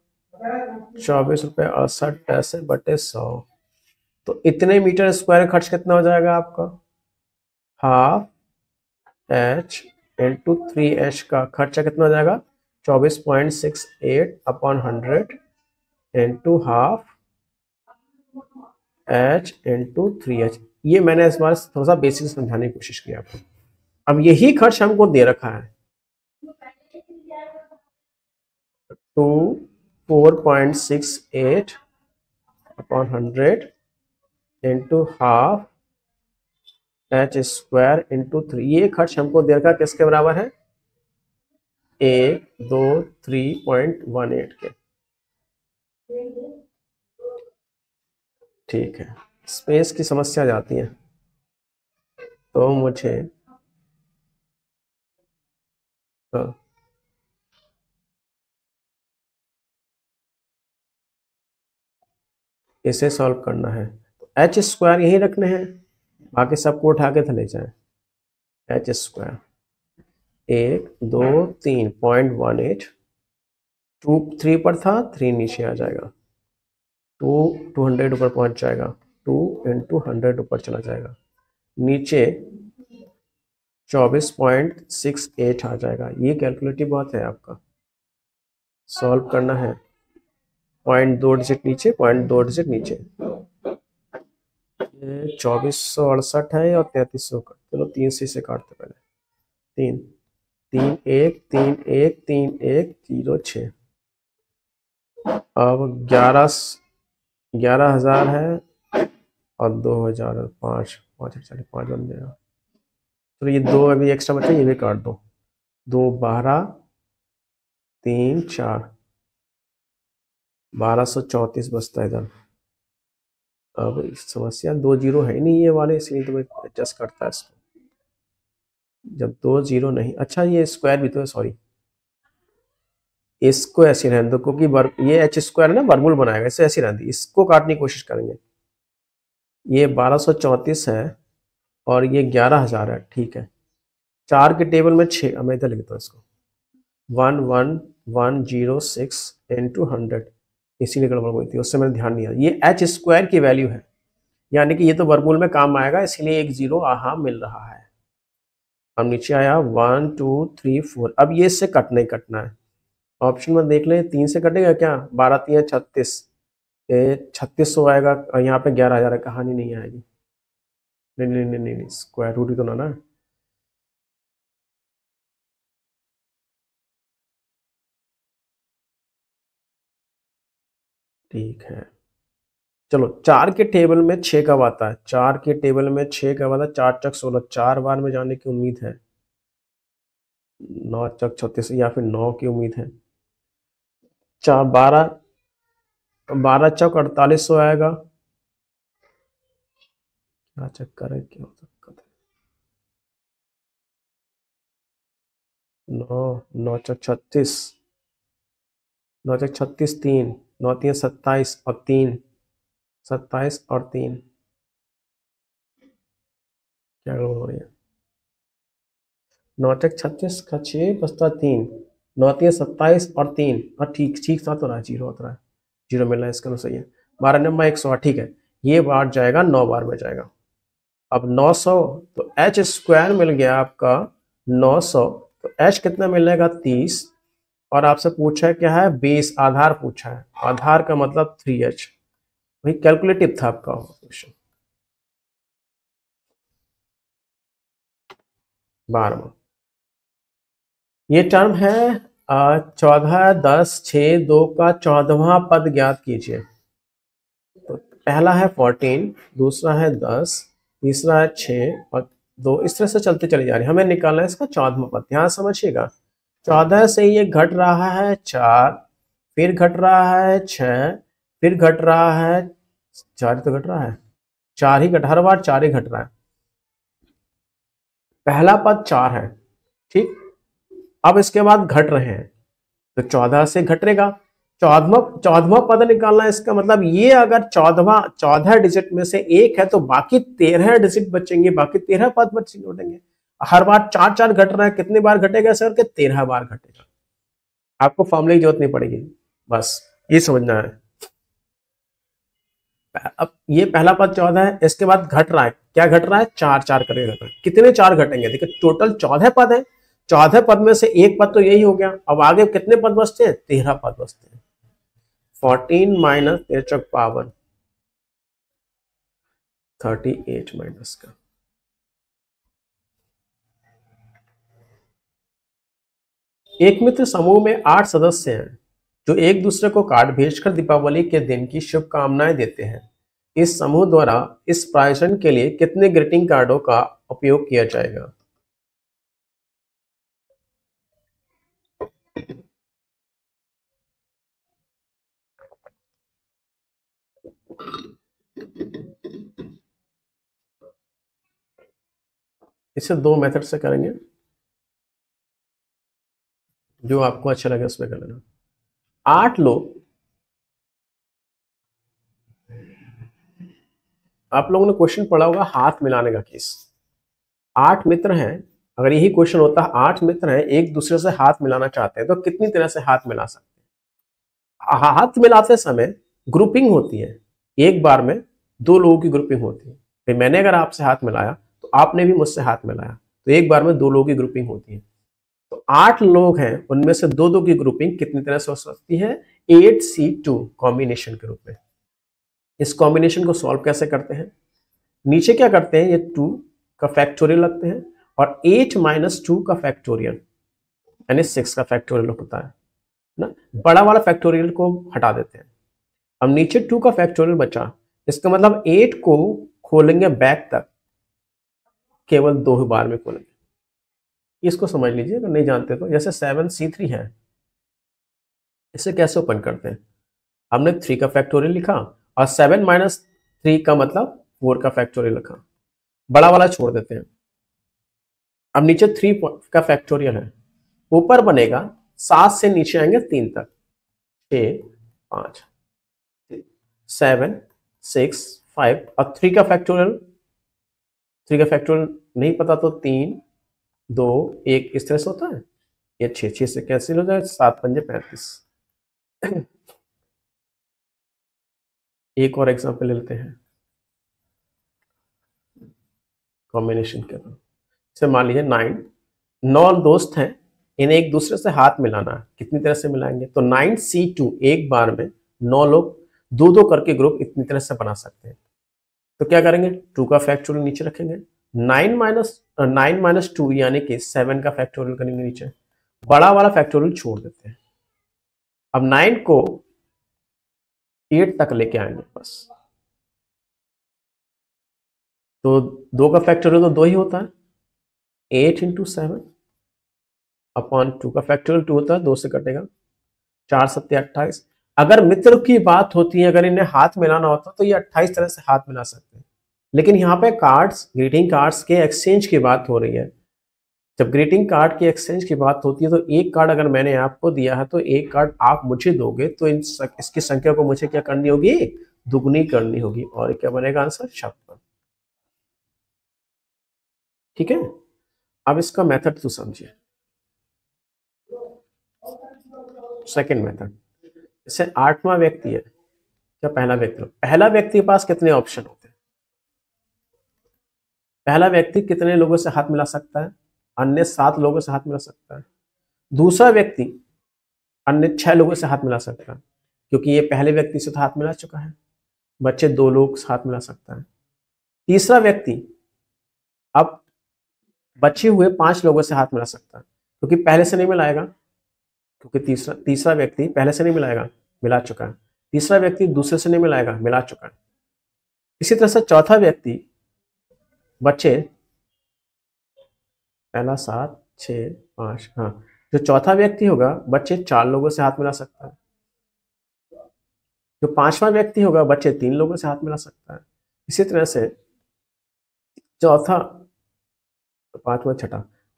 24.68 बटे 100। तो इतने मीटर स्क्वायर खर्च कितना हो जाएगा आपका? हाफ h इंटू 3h का खर्चा कितना हो जाएगा? 24.68/100 into half h into 3h। ये मैंने इस बार थोड़ा सा बेसिक समझाने की कोशिश की आपको। अब यही खर्च हमको दे रखा है, तो 4.68/100 into half h square into 3। ये खर्च हमको दे रखा किसके बराबर है? 123.18 के। ठीक है, स्पेस की समस्या जाती है तो मुझे इसे सॉल्व करना है, तो h स्क्वायर यही रखने हैं, बाकी सबको उठा के ले जाए। h स्क्वायर 123.18, 2 3 पर था, 3 नीचे आ जाएगा, 2 200 ऊपर पहुंच जाएगा, 2 इंटू 100 ऊपर चला जाएगा, नीचे 24.68 आ जाएगा। ये कैलकुलेटिव बात है आपका, सॉल्व करना है। 0.2 डिजिट नीचे, 0.2 डिजिट नीचे, 2468 है और 3300 का, चलो 3 से इसे काटते पहले। 3 3 1 3 1 3 1 0 6। अब 11,000 है और 2,000 5 5 बन जाएगा। तो ये 2 अभी एक्स्ट्रा बचे, ये भी काट दो। 2 12 3 4 1234 बचता है इधर। अब इस समस्या 2 जीरो है नहीं ये वाले, इसलिए तो मैं एडजस्ट करता है इसको। जब 2 जीरो नहीं, अच्छा ये स्क्वायर भी तो है, सॉरी, इसको ऐसे रहने दो क्योंकि ये h स्क्वायर ना वर्गमूल बनाएगा, इसे ऐसे रहने दी, इसको काटने की कोशिश करेंगे। ये 1234 है और ये 11,000 है, ठीक है। 4 के टेबल में 6, मैं इधर लिखता हूँ इसको 11106 इंटू 100, इसीलिए गड़बड़ हुई थी, उससे मैंने ध्यान नहीं दिया। ये एच स्क्वायर की वैल्यू है, यानी कि ये तो वर्गमूल में काम आएगा, इसलिए एक जीरो यहाँ मिल रहा है। अब नीचे आया 1 2 3 4, अब ये इससे कटना ही कटना है। ऑप्शन में देख लें, 3 से कटेगा क्या, 12 3 36, ये 3600 आएगा, और यहाँ पे 11,000 है, कहानी नहीं आएगी। नहीं नहीं नहीं नहीं, स्क्वायर रूट ही तो ना। ठीक है, चलो 4 के टेबल में 6 कब आता है, 4 के टेबल में 6 कब आता है, 4 चक 16, 4 बार में जाने की उम्मीद है, 9 चक 36 या फिर 9 की उम्मीद है, 4 12, 12 चक 4800 आएगा। क्या चक्कर है, क्या दिक्कत है, 9 9 चक 36, 9 चक 36 3, 9 3 27 और 3 27 और 3, क्या हो रही है, 9 चक 36 का 6 बचता 3, 9 3 27 और 3, और ठीक ठीक साथ हो रहा है, जीरो होता है, जीरो मिल रहा है, इसका तो सही है। 12 नंबर 100, ठीक है, ये बार जाएगा 9 बार में जाएगा। अब 900, तो एच स्क्वायर मिल गया आपका 900, तो एच कितना मिलेगा 30, और आपसे पूछा है क्या है, बेस आधार पूछा है, आधार का मतलब 3h, वही कैलकुलेटिव था आपका क्वेश्चन। 12वां, ये टर्म है 14 10 6 2 का 14वां पद ज्ञात कीजिए। तो पहला है 14, दूसरा है 10, तीसरा है 6 और 2, इस तरह से चलते चले जा रहे हैं, हमें निकालना है इसका 14वां पद। ध्यान समझिएगा, 14 से ये घट रहा है 4, फिर घट रहा है 6, फिर घट रहा है 4, तो घट रहा है 4 ही घट, हर बार 4 ही घट रहा है। पहला पद 4 है, ठीक, अब इसके बाद घट रहे हैं, तो 14 से घटेगा, 14वां पद निकालना है, इसका मतलब ये अगर 14 डिजिट में से एक है तो बाकी 13 डिजिट बचेंगे, बाकी 13 पद बचेंगे। हर बार 4 4 घट रहा है, कितनी बार घटेगा सर के, 13 बार घटेगा। आपको फॉर्मूले की जरूरत नहीं पड़ेगी, बस ये समझना है। अब ये पहला पद 14 है, इसके बाद घट रहा है, क्या घट रहा है, 4 4 करके घट रहा है, कितने 4 घटेंगे, देखिए टोटल 14 पद है, 14 पद में से एक पद तो यही हो गया, अब आगे कितने पद बचते हैं, 13 पद बचते हैं। 14 माइनस 13 पावर 38 माइनस का, एक मित्र समूह में 8 सदस्य हैं जो एक दूसरे को कार्ड भेजकर दीपावली के दिन की शुभकामनाएं देते हैं। इस समूह द्वारा इस प्रायोजन के लिए कितने ग्रीटिंग कार्डों का उपयोग किया जाएगा। इसे 2 मेथड से करेंगे, जो आपको अच्छा लगे उसमें कर लेना। 8 लोग, आप लोगों ने क्वेश्चन पढ़ा होगा हाथ मिलाने का केस। 8 मित्र हैं, अगर यही क्वेश्चन होता, 8 मित्र हैं एक दूसरे से हाथ मिलाना चाहते हैं, तो कितनी तरह से हाथ मिला सकते हैं। हाथ मिलाते समय ग्रुपिंग होती है, एक बार में 2 लोगों की ग्रुपिंग होती है, फिर मैंने अगर आपसे हाथ मिलाया तो आपने भी मुझसे हाथ मिलाया, तो एक बार में 2 लोगों की ग्रुपिंग होती है। तो 8 लोग हैं, उनमें से 2 2 की ग्रुपिंग कितनी तरह से हो सकती है, 8C2 कॉम्बिनेशन के रूप में। इस कॉम्बिनेशन को सॉल्व कैसे करते हैं, नीचे क्या करते हैं, ये 2 का फैक्टोरियल लगते हैं, और 8 माइनस 2 का फैक्टोरियल यानी 6 का फैक्टोरियल होता है ना, बड़ा वाला फैक्टोरियल को हटा देते हैं। अब नीचे 2 का फैक्टोरियल बचा, इसका मतलब 8 को खोलेंगे बैक तक, केवल 2 बार में खोलेंगे। इसको समझ लीजिए अगर नहीं जानते तो, जैसे 7C3 है, इसे कैसे ओपन करते हैं, हमने 3 का फैक्टोरियल लिखा और 7 माइनस 3 का मतलब 4 का फैक्टोरियल लिखा, बड़ा वाला छोड़ देते हैं। अब नीचे 3 का फैक्टोरियल है, ऊपर बनेगा 7 से नीचे आएंगे 3 तक, 6 5 7 6 5, और 3 का फैक्टोरियल, 3 का फैक्टोरियल नहीं पता तो 3 2 1 इस तरह से होता है। ये 6 6 से कैंसिल हो जाए, 7 पंजे 35। एक और एग्जांपल लेते हैं कॉम्बिनेशन के। जैसे मान लीजिए 9 दोस्त हैं, इन्हें एक दूसरे से हाथ मिलाना है। कितनी तरह से मिलाएंगे? तो 9C2 एक बार में 9 लोग दो दो करके ग्रुप इतनी तरह से बना सकते हैं। तो क्या करेंगे? 2 का फैक्टोरियल नीचे रखेंगे, 9 - 2 यानी कि 7 का फैक्टोरियल करेंगे नीचे, बड़ा वाला फैक्टोरियल छोड़ देते हैं। अब 9 को 8 तक लेके आएंगे बस। तो 2 का फैक्टोरियल तो 2 ही होता है, 8 × 7 अपॉन 2 का फैक्टोरियल 2 होता है, 2 से कटेगा, 4 × 7 = 28। अगर मित्र की बात होती है, अगर इन्हें हाथ मिलाना होता तो ये 28 तरह से हाथ मिला सकते हैं। लेकिन यहाँ पे कार्ड्स, ग्रीटिंग कार्ड्स के एक्सचेंज की बात हो रही है। जब ग्रीटिंग कार्ड की एक्सचेंज की बात होती है तो एक कार्ड अगर मैंने आपको दिया है तो एक कार्ड आप मुझे दोगे, तो इसकी संख्या को मुझे क्या करनी होगी? दुगनी करनी होगी। और क्या बनेगा आंसर? 56। ठीक है, अब इसका मेथड तो समझिए। सेकेंड मेथड, जैसे 8वां व्यक्ति है, क्या पहला व्यक्ति के पास कितने ऑप्शन होते हैं? पहला व्यक्ति कितने लोगों से हाथ मिला सकता है? अन्य 7 लोगों से हाथ मिला सकता है। दूसरा व्यक्ति अन्य 6 लोगों से हाथ मिला सकता है, क्योंकि ये पहले व्यक्ति से तो हाथ मिला चुका है। बच्चे 2 लोग से हाथ मिला सकता है। तीसरा व्यक्ति अब बचे हुए 5 लोगों से हाथ मिला सकता है, क्योंकि पहले से नहीं मिलाएगा, क्योंकि तीसरा व्यक्ति पहले से नहीं मिलाएगा, मिला चुका है। तीसरा व्यक्ति दूसरे से नहीं मिलाएगा, मिला चुका है। इसी तरह से चौथा व्यक्ति बच्चे पहला 7 6 5, हाँ, जो चौथा व्यक्ति होगा बच्चे 4 लोगों से हाथ मिला सकता है। जो 5वां व्यक्ति होगा बच्चे 3 लोगों से हाथ मिला सकता है। इसी तरह से चौथा, 5वां,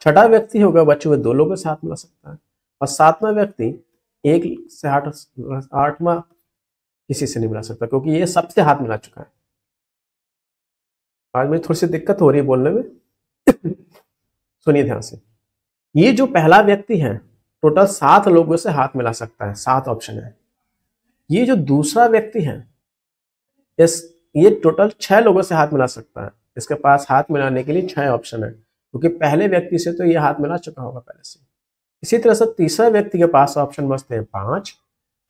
छठा व्यक्ति होगा बच्चे हुए 2 लोगों से हाथ मिला सकता है। और 7वां व्यक्ति 1 से 8वां किसी से नहीं मिला सकता, क्योंकि ये सबसे हाथ मिला चुका है। आज मुझे थोड़ी सी दिक्कत हो रही है बोलने में। सुनिए ध्यान से, ये जो पहला व्यक्ति है टोटल 7 लोगों से हाथ मिला सकता है, 7 ऑप्शन है। ये जो दूसरा व्यक्ति है ये टोटल 6 लोगों से हाथ मिला सकता है। इसके पास हाथ मिलाने के लिए 6 ऑप्शन है, क्योंकि पहले व्यक्ति से तो ये हाथ मिला चुका होगा पहले से। इसी तरह से तीसरा व्यक्ति के पास ऑप्शन बचते हैं 5,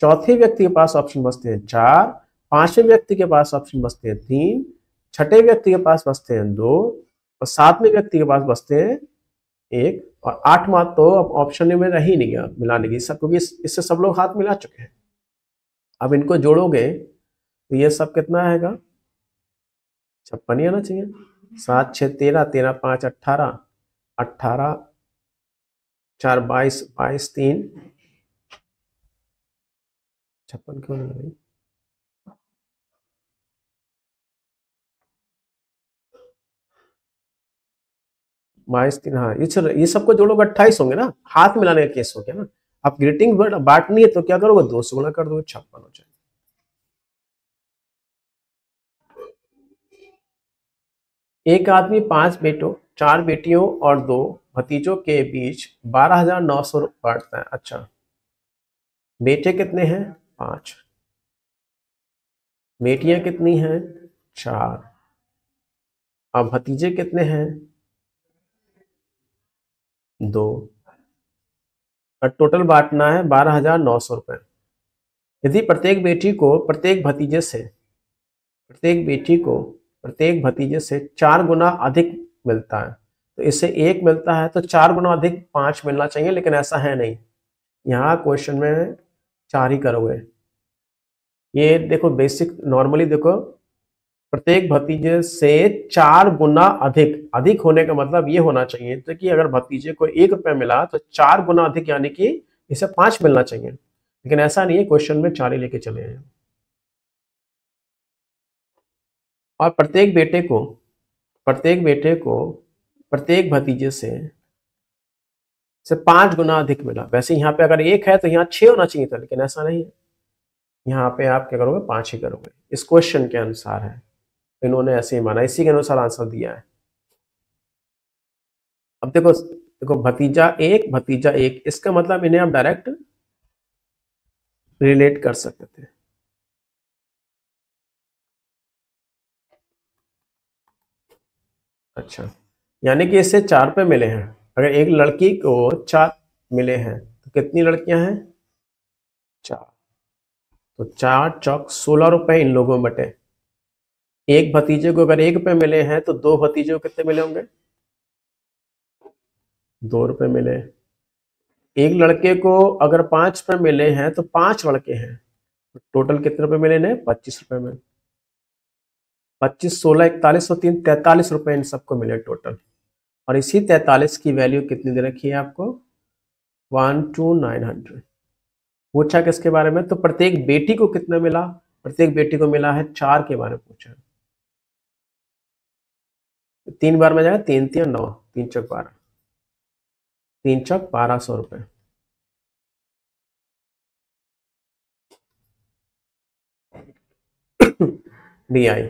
चौथे व्यक्ति के पास ऑप्शन बचते हैं 4, पांचवें व्यक्ति के पास ऑप्शन बचते हैं 3, छठे व्यक्ति के पास बचते हैं 2, और 7वें व्यक्ति के पास बचते हैं 1, और 8वां तो अब ऑप्शन में रह ही नहीं गया मिलाने की, सब, क्योंकि इससे सब लोग हाथ मिला चुके हैं। अब इनको जोड़ोगे तो ये सब कितना आएगा? 56 ही आना चाहिए। 7 6 13, 13 5 18, 18 4 22, 22 3 56 क्यों नहीं भाई? बाईस 3, हाँ, ये सबको जोड़ोगे 28 होंगे ना, हाथ मिलाने का केस हो गया ना। अब ग्रीटिंग वर्ड बांटनी है तो क्या करोगे? 2 से गुणा कर दोगे, 56 हो जाएगा। एक आदमी 5 बेटों, 4 बेटियों और 2 भतीजों के बीच 12,900 बांटता है। अच्छा, बेटे कितने हैं? 5। बेटियां कितनी हैं? 4। अब भतीजे कितने हैं? 2। और टोटल बांटना है 12,900 रुपए। यदि प्रत्येक भतीजे से 4 गुना अधिक मिलता है, तो इससे 1 मिलता है, तो 4 गुना अधिक 5 मिलना चाहिए, लेकिन ऐसा है नहीं। यहाँ क्वेश्चन में 4 ही करोगे। ये देखो बेसिक, नॉर्मली देखो, प्रत्येक भतीजे से 4 गुना अधिक होने का मतलब ये होना चाहिए तो कि अगर भतीजे को 1 रुपया मिला तो 4 गुना अधिक, यानी कि इसे 5 मिलना चाहिए, लेकिन ऐसा नहीं है, क्वेश्चन में 4 ही लेके चले हैं। और प्रत्येक भतीजे से 5 गुना अधिक मिला। वैसे यहाँ पे अगर 1 है तो यहाँ 6 होना चाहिए था, लेकिन ऐसा नहीं है। यहाँ पे आप क्या करोगे? 5 ही करोगे। इस क्वेश्चन के अनुसार है, इन्होंने ऐसे ही माना, इसी के अनुसार आंसर दिया है। अब देखो देखो भतीजा एक, इसका मतलब इन्हें आप डायरेक्ट रिलेट कर सकते थे। अच्छा, यानी कि इससे 4 रुपए मिले हैं। अगर एक लड़की को 4 मिले हैं तो कितनी लड़कियां हैं? 4। तो 4 चौक 16 रुपए इन लोगों में बटे। एक भतीजे को अगर 1 रुपए मिले हैं तो 2 भतीजे को कितने मिले होंगे? 2 रुपए मिले। एक लड़के को अगर 5 रुपए मिले हैं तो 5 लड़के हैं, तो टोटल कितने रुपए मिले इन्हें? 25 रुपए में। 25, 16, 41 और 3, 43 रुपए इन सबको मिले टोटल। और इसी 43 की वैल्यू कितनी दे रखी है आपको? 1 to 900। पूछा किसके बारे में? तो प्रत्येक बेटी को कितना मिला? प्रत्येक बेटी को मिला है 4 के बारे में पूछा। 3 बार में जाएगा, 3 3 9, 3 चौक 12, 3 चौक 1200 रुपए। डीआई,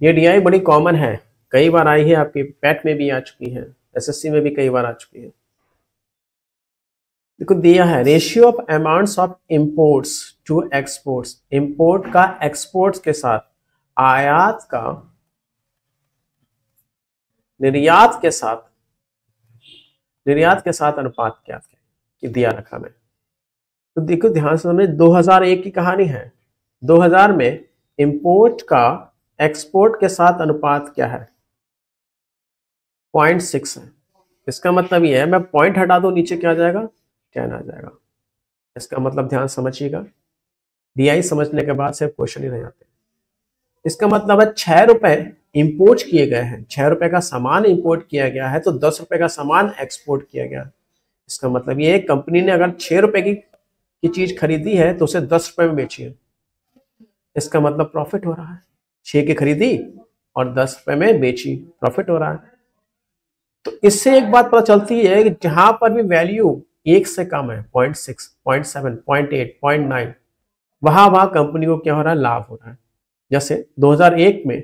ये डीआई बड़ी कॉमन है, कई बार आई है, आपकी पैट में भी आ चुकी है, एसएससी में भी कई बार आ चुकी है। देखो दिया है ratio of amounts of imports to exports. Import का एक्सपोर्ट्स के साथ, आयात का निर्यात के साथ अनुपात क्या है कि दिया रखा है। तो देखो ध्यान से, 2001 की कहानी है। 2000 में इंपोर्ट का एक्सपोर्ट के साथ अनुपात क्या है? 0.6 है। इसका मतलब ये है, मैं पॉइंट हटा दूं नीचे क्या आ जाएगा? 10 आ जाएगा। इसका मतलब ध्यान समझिएगा, डीआई समझने के बाद सिर्फ क्वेश्चन ही रह जाते हैं। इसका मतलब है 6 रुपए इंपोर्ट किए गए हैं, 6 रुपए का सामान इंपोर्ट किया गया है, तो 10 रुपए का सामान एक्सपोर्ट किया गया। इसका मतलब ये कंपनी ने अगर 6 रुपए की चीज खरीदी है तो उसे 10 रुपए में बेची है। इसका मतलब प्रॉफिट हो रहा है। 6 की खरीदी और 10 रुपए में बेची, प्रॉफिट हो रहा है। तो इससे एक बात पता चलती है कि जहां पर भी वैल्यू 1 से कम है, 0.6, 0.7, 0.8, 0.9, वहां कंपनी को क्या हो रहा है? लाभ हो रहा है। जैसे 2001 में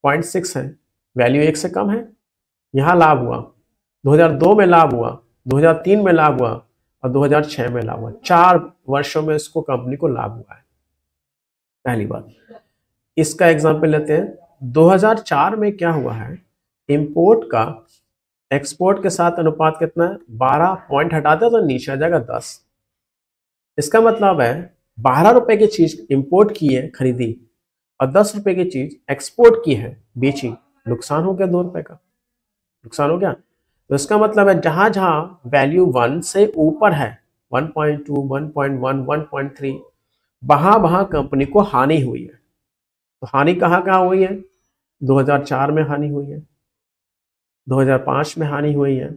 0.6 है, वैल्यू 1 से कम है, यहां लाभ हुआ। 2002 में लाभ हुआ, 2003 में लाभ हुआ और 2006 में लाभ हुआ। 4 वर्षों में इसको कंपनी को लाभ हुआ है। पहली बात, इसका एग्जांपल लेते हैं। 2004 में क्या हुआ है? इंपोर्ट का एक्सपोर्ट के साथ अनुपात कितना है? 12। पॉइंट हटाते तो नीचे आ जाएगा 10। इसका मतलब है 12 रुपए की चीज इंपोर्ट की है, खरीदी, और 10 रुपए की चीज एक्सपोर्ट की है, बेची, नुकसान हो गया 2 रुपए का, नुकसान हो गया। तो इसका मतलब है जहां जहां वैल्यू 1 से ऊपर है, 1.2, 1.1, 1.3, वहां कंपनी को हानि हुई है। तो हानि कहाँ हुई है? 2004 में हानि हुई है, 2005 में हानि हुई है,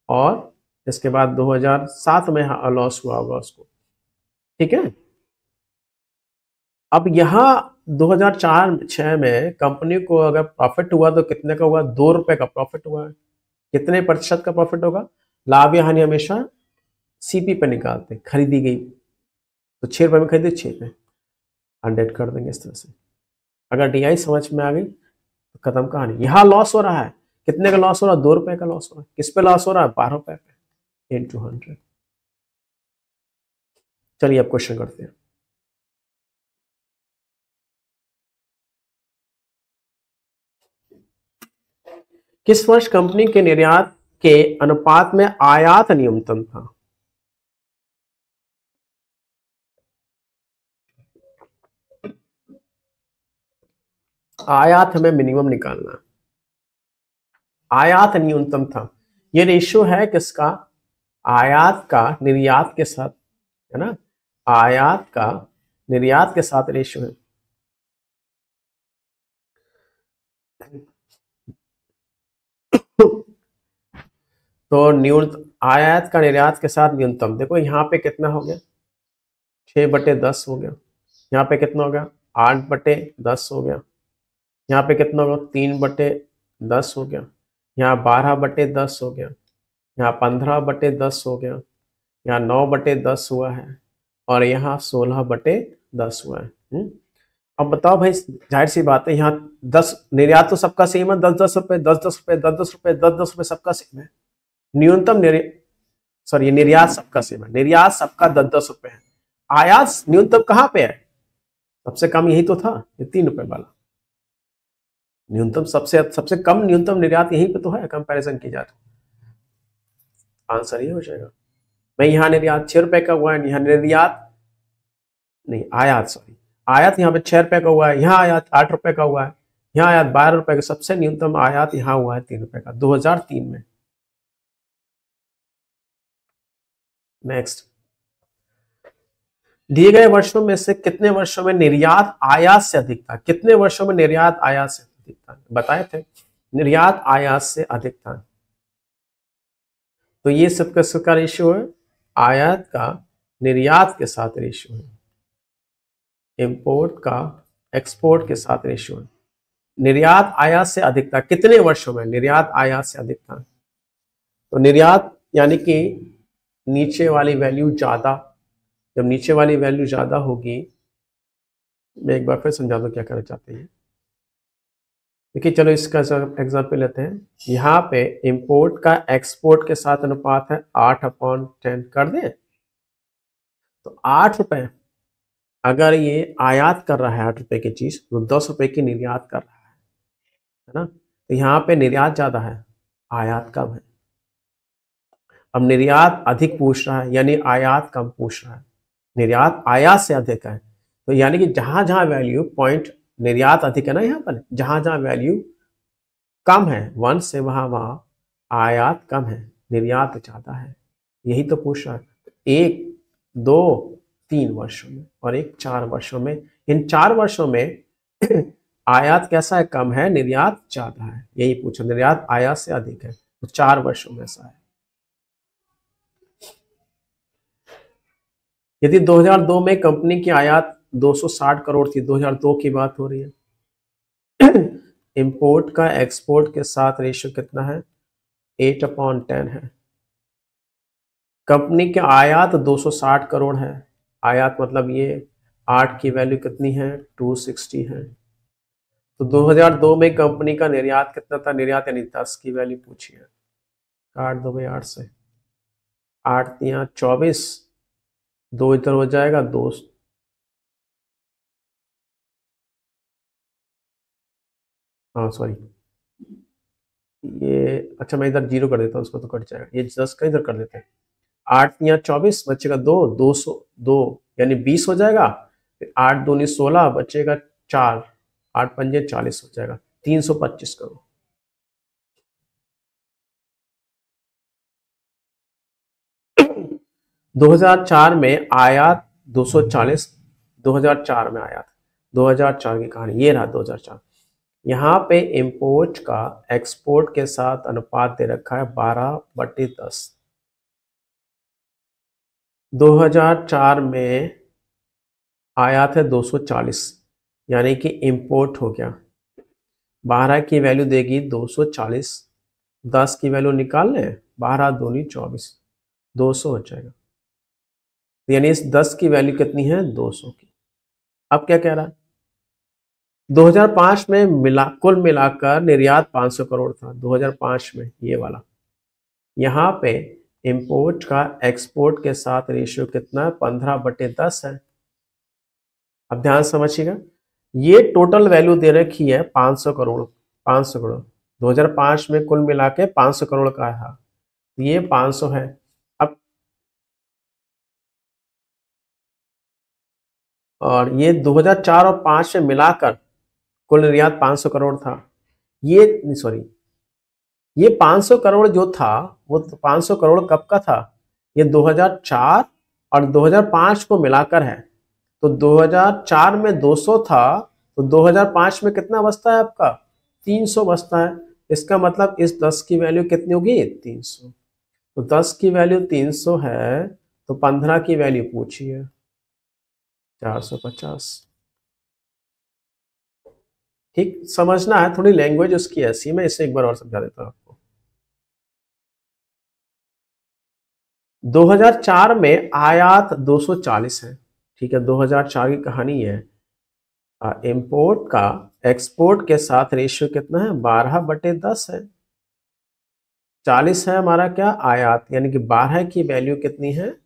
और इसके बाद 2007 में लॉस हुआ होगा उसको। ठीक है। अब यहाँ 2004-06 में कंपनी को अगर प्रॉफिट हुआ तो कितने का हुआ? 2 रुपए का प्रॉफिट हुआ है। कितने प्रतिशत का प्रॉफिट होगा? लाभ या हानि हमेशा सीपी पे निकालते हैं। खरीदी गई तो 6 रुपए में खरीदी, 6 पे 100 कर देंगे इस तरह से। अगर डीआई समझ में आ गई तो खत्म कहानी। यहाँ लॉस हो रहा है, कितने का लॉस हो रहा है? 2 रुपए का लॉस हो रहा है। किस पे लॉस हो रहा है? 12 रुपए पे, इंटू 100। चलिए अब क्वेश्चन करते हैं। किस वर्ष कंपनी के निर्यात के अनुपात में आयात न्यूनतम था? आयात हमें मिनिमम निकालना है, आयात न्यूनतम था। ये रेशियो है किसका? आयात का निर्यात के साथ, है ना? आयात का निर्यात के साथ रेशियो है। तो न्यूनतम आयात का निर्यात के साथ न्यूनतम, देखो यहाँ पे कितना हो गया? 6/10 हो गया। यहाँ पे कितना हो गया? 8/10 हो गया। यहाँ पे कितना होगा? 3/10 हो गया। यहाँ 12/10 हो गया। यहाँ 15/10 हो गया। यहाँ 9/10 हुआ है, और यहाँ 16/10 हुआ है। अब बताओ भाई, जाहिर सी बात है, यहाँ 10 निर्यात तो सबका सेम है, 10-10 रुपए, 10-10 रुपए, 10-10 रुपए, 10-10 रुपए, सबका सेम है। न्यूनतम निर्यात सबका सेम है, निर्यात सबका 10-10 रुपए है। आयात न्यूनतम कहां पे है, सबसे कम यही तो था, ये 3 रुपए वाला न्यूनतम, सबसे कम न्यूनतम निर्यात यहीं पे तो है, कंपैरिजन की जाए तो आंसर ये हो जाएगा। मैं यहाँ निर्यात 6 रुपए का हुआ है, यहाँ निर्यात नहीं आयात, सॉरी आयात यहाँ पे 6 रुपए का हुआ है, यहाँ आयात 8 रुपए का हुआ है, यहाँ आयात 12 रुपए का, सबसे न्यूनतम आयात यहाँ हुआ है 3 रुपए का 2003 में। नेक्स्ट, दिए गए वर्षों में से कितने वर्षों में निर्यात आयात से अधिक था, कितने वर्षों में निर्यात आयात से अधिक था, बताए थे निर्यात आयात से अधिक था। तो ये सब किसका रेशियो है, आयात का निर्यात के साथ रेशियो है, इंपोर्ट का एक्सपोर्ट के साथ रेशियो है। निर्यात आयात से अधिक था, कितने वर्षों में निर्यात आयात से अधिक था। तो निर्यात यानी कि नीचे वाली वैल्यू ज्यादा, जब नीचे वाली वैल्यू ज्यादा होगी, मैं एक बार फिर समझा दूं क्या करना चाहते हैं। देखिए चलो इसका एग्जांपल लेते हैं, यहाँ पे इंपोर्ट का एक्सपोर्ट के साथ अनुपात है 8/10 कर दें, तो 8 रुपए अगर ये आयात कर रहा है 8 रुपए की चीज, तो 10 रुपए की निर्यात कर रहा है ना। तो यहाँ पे निर्यात ज्यादा है, आयात कम है। अब निर्यात अधिक पूछ रहा है यानी आयात कम पूछ रहा है, निर्यात आयात से अधिक है। तो यानी कि जहां जहां वैल्यू पॉइंट निर्यात अधिक है ना, यहाँ पर जहां जहां वैल्यू कम है 1 से, वहां वहां आयात कम है, निर्यात ज्यादा है, यही तो पूछ रहा है। 1, 2, 3 वर्षों में और 4 वर्षों में, इन 4 वर्षों में आयात कैसा है, कम है, निर्यात ज्यादा है, यही पूछा, निर्यात आयात से अधिक है, तो 4 वर्षों में ऐसा है। यदि 2002 में कंपनी की आयात 260 करोड़ थी, 2002 की बात हो रही है, इंपोर्ट का एक्सपोर्ट के साथ रेशियो कितना है, 8/10 है। कंपनी की आयात 260 करोड़ है, आयात मतलब ये 8 की वैल्यू कितनी है, 260 है। तो 2002 में कंपनी का निर्यात कितना था, निर्यात यानी 10 की वैल्यू पूछी है, काट दो भाई 8 से, 8 या 24, 2 इधर हो जाएगा, 2 हाँ सॉरी ये, अच्छा मैं इधर 0 कर देता हूँ, उसको तो कट जाएगा, ये 10 का इधर कर देते हैं, 8 या 24 बचेगा 2, 202 यानी 20 हो जाएगा, फिर 8 दूनी 16 बचेगा 4, 8 पंजे 40 हो जाएगा, 325 करोड़। दो 2004 में आयात 240, 2004 में आयात, 2004 की कहानी ये रहा 2004। यहाँ पे इंपोर्ट का एक्सपोर्ट के साथ अनुपात दे रखा है 12/10। 2004 में आयात है 240, यानी कि इंपोर्ट हो गया, 12 की वैल्यू देगी 240, 10 की वैल्यू निकाल लें, 12 दूनी 24, 200 हो जाएगा, यानी इस 10 की वैल्यू कितनी है, 200 की। अब क्या कह रहा है, 2005 में कुल मिलाकर निर्यात 500 करोड़ था, 2005 में ये वाला। यहाँ पे इंपोर्ट का एक्सपोर्ट के साथ रेशियो कितना है, 15/10 है। अब ध्यान समझिएगा, ये टोटल वैल्यू दे रखी है 500 करोड़, 500 करोड़ 2005 में कुल मिला के 500 करोड़ का है, ये 500 है। अब और ये 2004 और 5 में मिलाकर कुल निर्यात 500 करोड़ था, ये सॉरी ये 500 करोड़ जो था वो 500 करोड़ कब का था, ये 2004 और 2005 को मिलाकर है। तो 2004 में 200 था, तो 2005 में कितना बचता है आपका, 300 बचता है। इसका मतलब इस 10 की वैल्यू कितनी होगी, 300। तो 10 की वैल्यू 300 है, तो 15 की वैल्यू पूछिए, 450। ठीक समझना है, थोड़ी लैंग्वेज उसकी ऐसी, मैं इसे एक बार और समझा देता हूँ आपको। 2004 में आयात 240 है, ठीक है, 2004 की कहानी है। इंपोर्ट का एक्सपोर्ट के साथ रेशियो कितना है, 12/10 है। 40 है हमारा क्या आयात, यानी कि 12 की वैल्यू कितनी है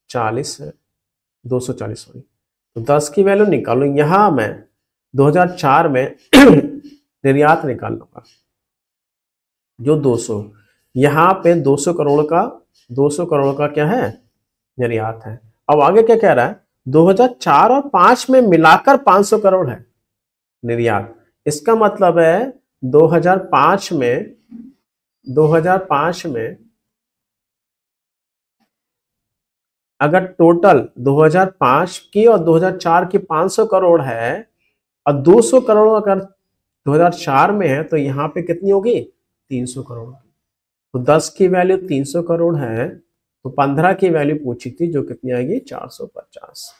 40 है, 240 सॉरी। तो 10 की वैल्यू निकालो, यहां मैं 2004 में निर्यात निकाल लूंगा जो 200, यहाँ पे 200 करोड़ का क्या है निर्यात है। अब आगे क्या कह रहा है 2004 और 5 में मिलाकर 500 करोड़ है निर्यात। इसका मतलब है 2005 में अगर टोटल 2005 की और 2004 की 500 करोड़ है और 200 करोड़ अगर 2004 में है तो यहाँ पे कितनी होगी 300 करोड़। तो 10 की वैल्यू 300 करोड़ है, तो 15 की वैल्यू पूछी थी जो कितनी आएगी 450।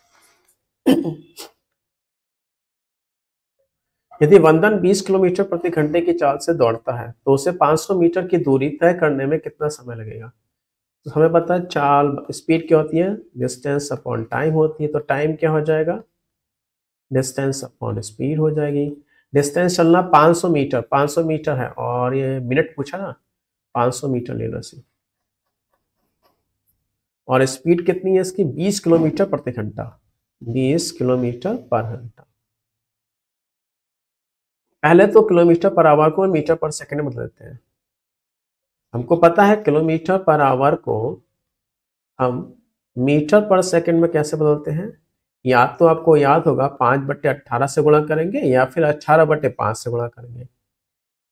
यदि वंदन 20 किलोमीटर प्रति घंटे की चाल से दौड़ता है तो उसे 500 मीटर की दूरी तय करने में कितना समय लगेगा। तो हमें पता है चाल स्पीड क्या होती है डिस्टेंस अपॉन टाइम होती है, तो टाइम क्या हो जाएगा डिस्टेंस अपॉन स्पीड हो जाएगी। डिस्टेंस चलना 500 मीटर, 500 मीटर है और ये मिनट पूछा ना 500 मीटर लेना सी, और स्पीड कितनी है इसकी 20 किलोमीटर प्रति घंटा, 20 किलोमीटर पर घंटा। पहले तो किलोमीटर पर आवर को मीटर पर सेकंड में बदल देते हैं। हमको पता है किलोमीटर पर आवर को हम मीटर पर सेकंड में कैसे बदलते हैं, या तो आपको याद होगा 5/18 से गुणा करेंगे या फिर 18/5 से गुणा करेंगे।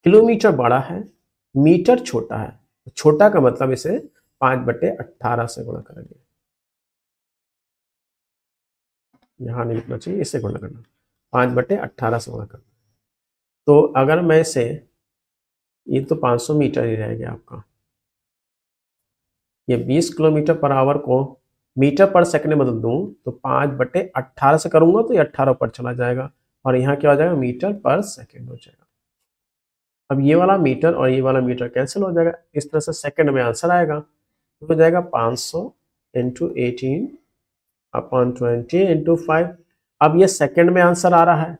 किलोमीटर बड़ा है, मीटर छोटा है, छोटा का मतलब इसे 5/18 से गुणा करेंगे, यहां नहीं लिखना चाहिए, इससे गुणा करना, 5/18 से गुणा करना। तो अगर मैं इसे, ये तो 500 मीटर ही रह गया आपका, ये 20 किलोमीटर पर आवर को मीटर पर सेकंड में बदल दूं तो 5/18 से करूंगा तो ये 18 पर चला जाएगा और यहाँ क्या हो जाएगा मीटर पर सेकंड हो जाएगा। अब ये वाला मीटर और ये वाला मीटर कैंसिल हो जाएगा, इस तरह से सेकंड में आंसर आएगा, तो हो जाएगा 500 इंटू 18/20 इंटू 5। अब ये सेकंड में आंसर आ रहा है,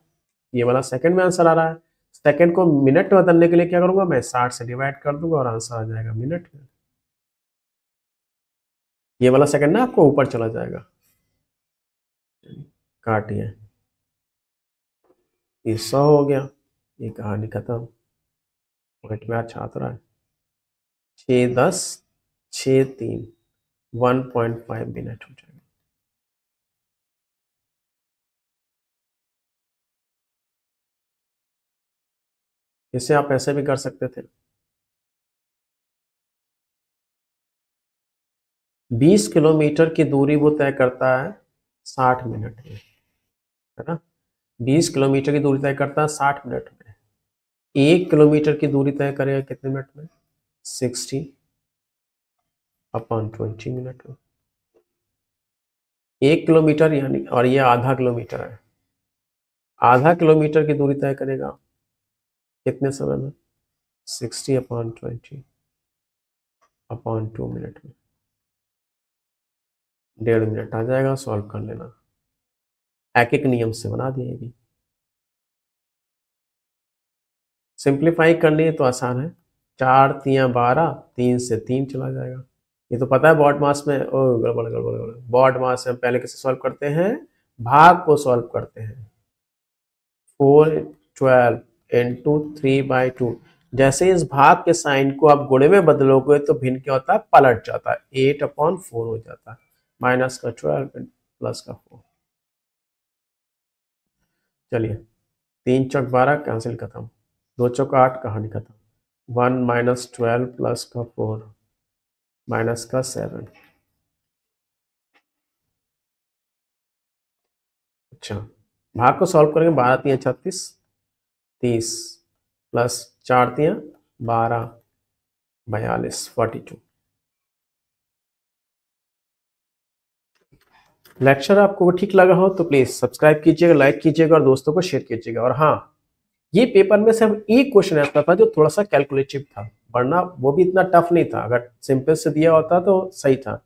ये वाला सेकंड में आंसर आ रहा है, सेकंड को मिनट में बदलने के लिए क्या करूंगा मैं 60 से डिवाइड कर दूंगा और आंसर आ जाएगा मिनट में। ये वाला सेकंड ना आपको ऊपर चला जाएगा, काटिए, ये 100 हो गया, ये कहानी खत्म। पॉइंट में अच्छा आता रहा है 6 10 6 3 1.5 मिनट हो जाएगा। इसे आप ऐसे भी कर सकते थे, 20 किलोमीटर की दूरी वो तय करता है 60 मिनट में, है ना, 20 किलोमीटर की दूरी तय करता है 60 मिनट में। 1 किलोमीटर की दूरी तय करेगा कितने मिनट में 60/20 मिनट में। 1 किलोमीटर यानी, और ये आधा किलोमीटर है, आधा किलोमीटर की दूरी तय करेगा कितने समय में 60/20/2 मिनट में, 1.5 मिनट आ जाएगा, सॉल्व कर लेना, एक एक नियम से बना दिएगी। सिंप्लीफाई करनी है तो आसान है, 4 3 12, 3 से 3 चला जाएगा। ये तो पता है बॉड मास में, ओ गड़बड़ गड़बड़ गड़बड़, बॉड मास में पहले कैसे सॉल्व करते हैं भाग को सॉल्व करते हैं, 412 इंटू 3/2। जैसे इस भाग के साइन को आप गुणे में बदलोगे तो भिन्न क्या होता है पलट जाता है, 8/4 हो जाता है, माइनस का 12 प्लस का 4। चलिए 3 चौक 12 कैंसिल खत्म, 2 चौक 8 कहानी खत्म, 1 माइनस 12 प्लस का 4 माइनस का 7। अच्छा भाग को सॉल्व करेंगे, 12 3 36 30 प्लस 4 3 12 42 42। लेक्चर आपको ठीक लगा हो तो प्लीज सब्सक्राइब कीजिएगा, लाइक कीजिएगा और दोस्तों को शेयर कीजिएगा। और हाँ, ये पेपर में सिर्फ एक क्वेश्चन आता था जो थोड़ा सा कैलकुलेटिव था, वरना वो भी इतना टफ नहीं था, अगर सिंपल से दिया होता तो सही था।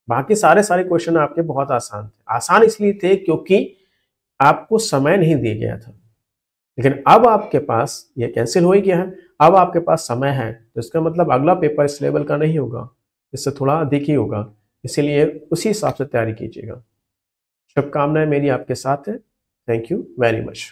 बाकी सारे क्वेश्चन आपके बहुत आसान थे, आसान इसलिए थे क्योंकि आपको समय नहीं दिया गया था। लेकिन अब आपके पास ये कैंसिल हो ही गया है, अब आपके पास समय है, तो इसका मतलब अगला पेपर इस लेवल का नहीं होगा, इससे थोड़ा अधिक ही होगा। इसीलिए उसी हिसाब से तैयारी कीजिएगा। शुभकामनाएं मेरी आपके साथ है। Thank you very much.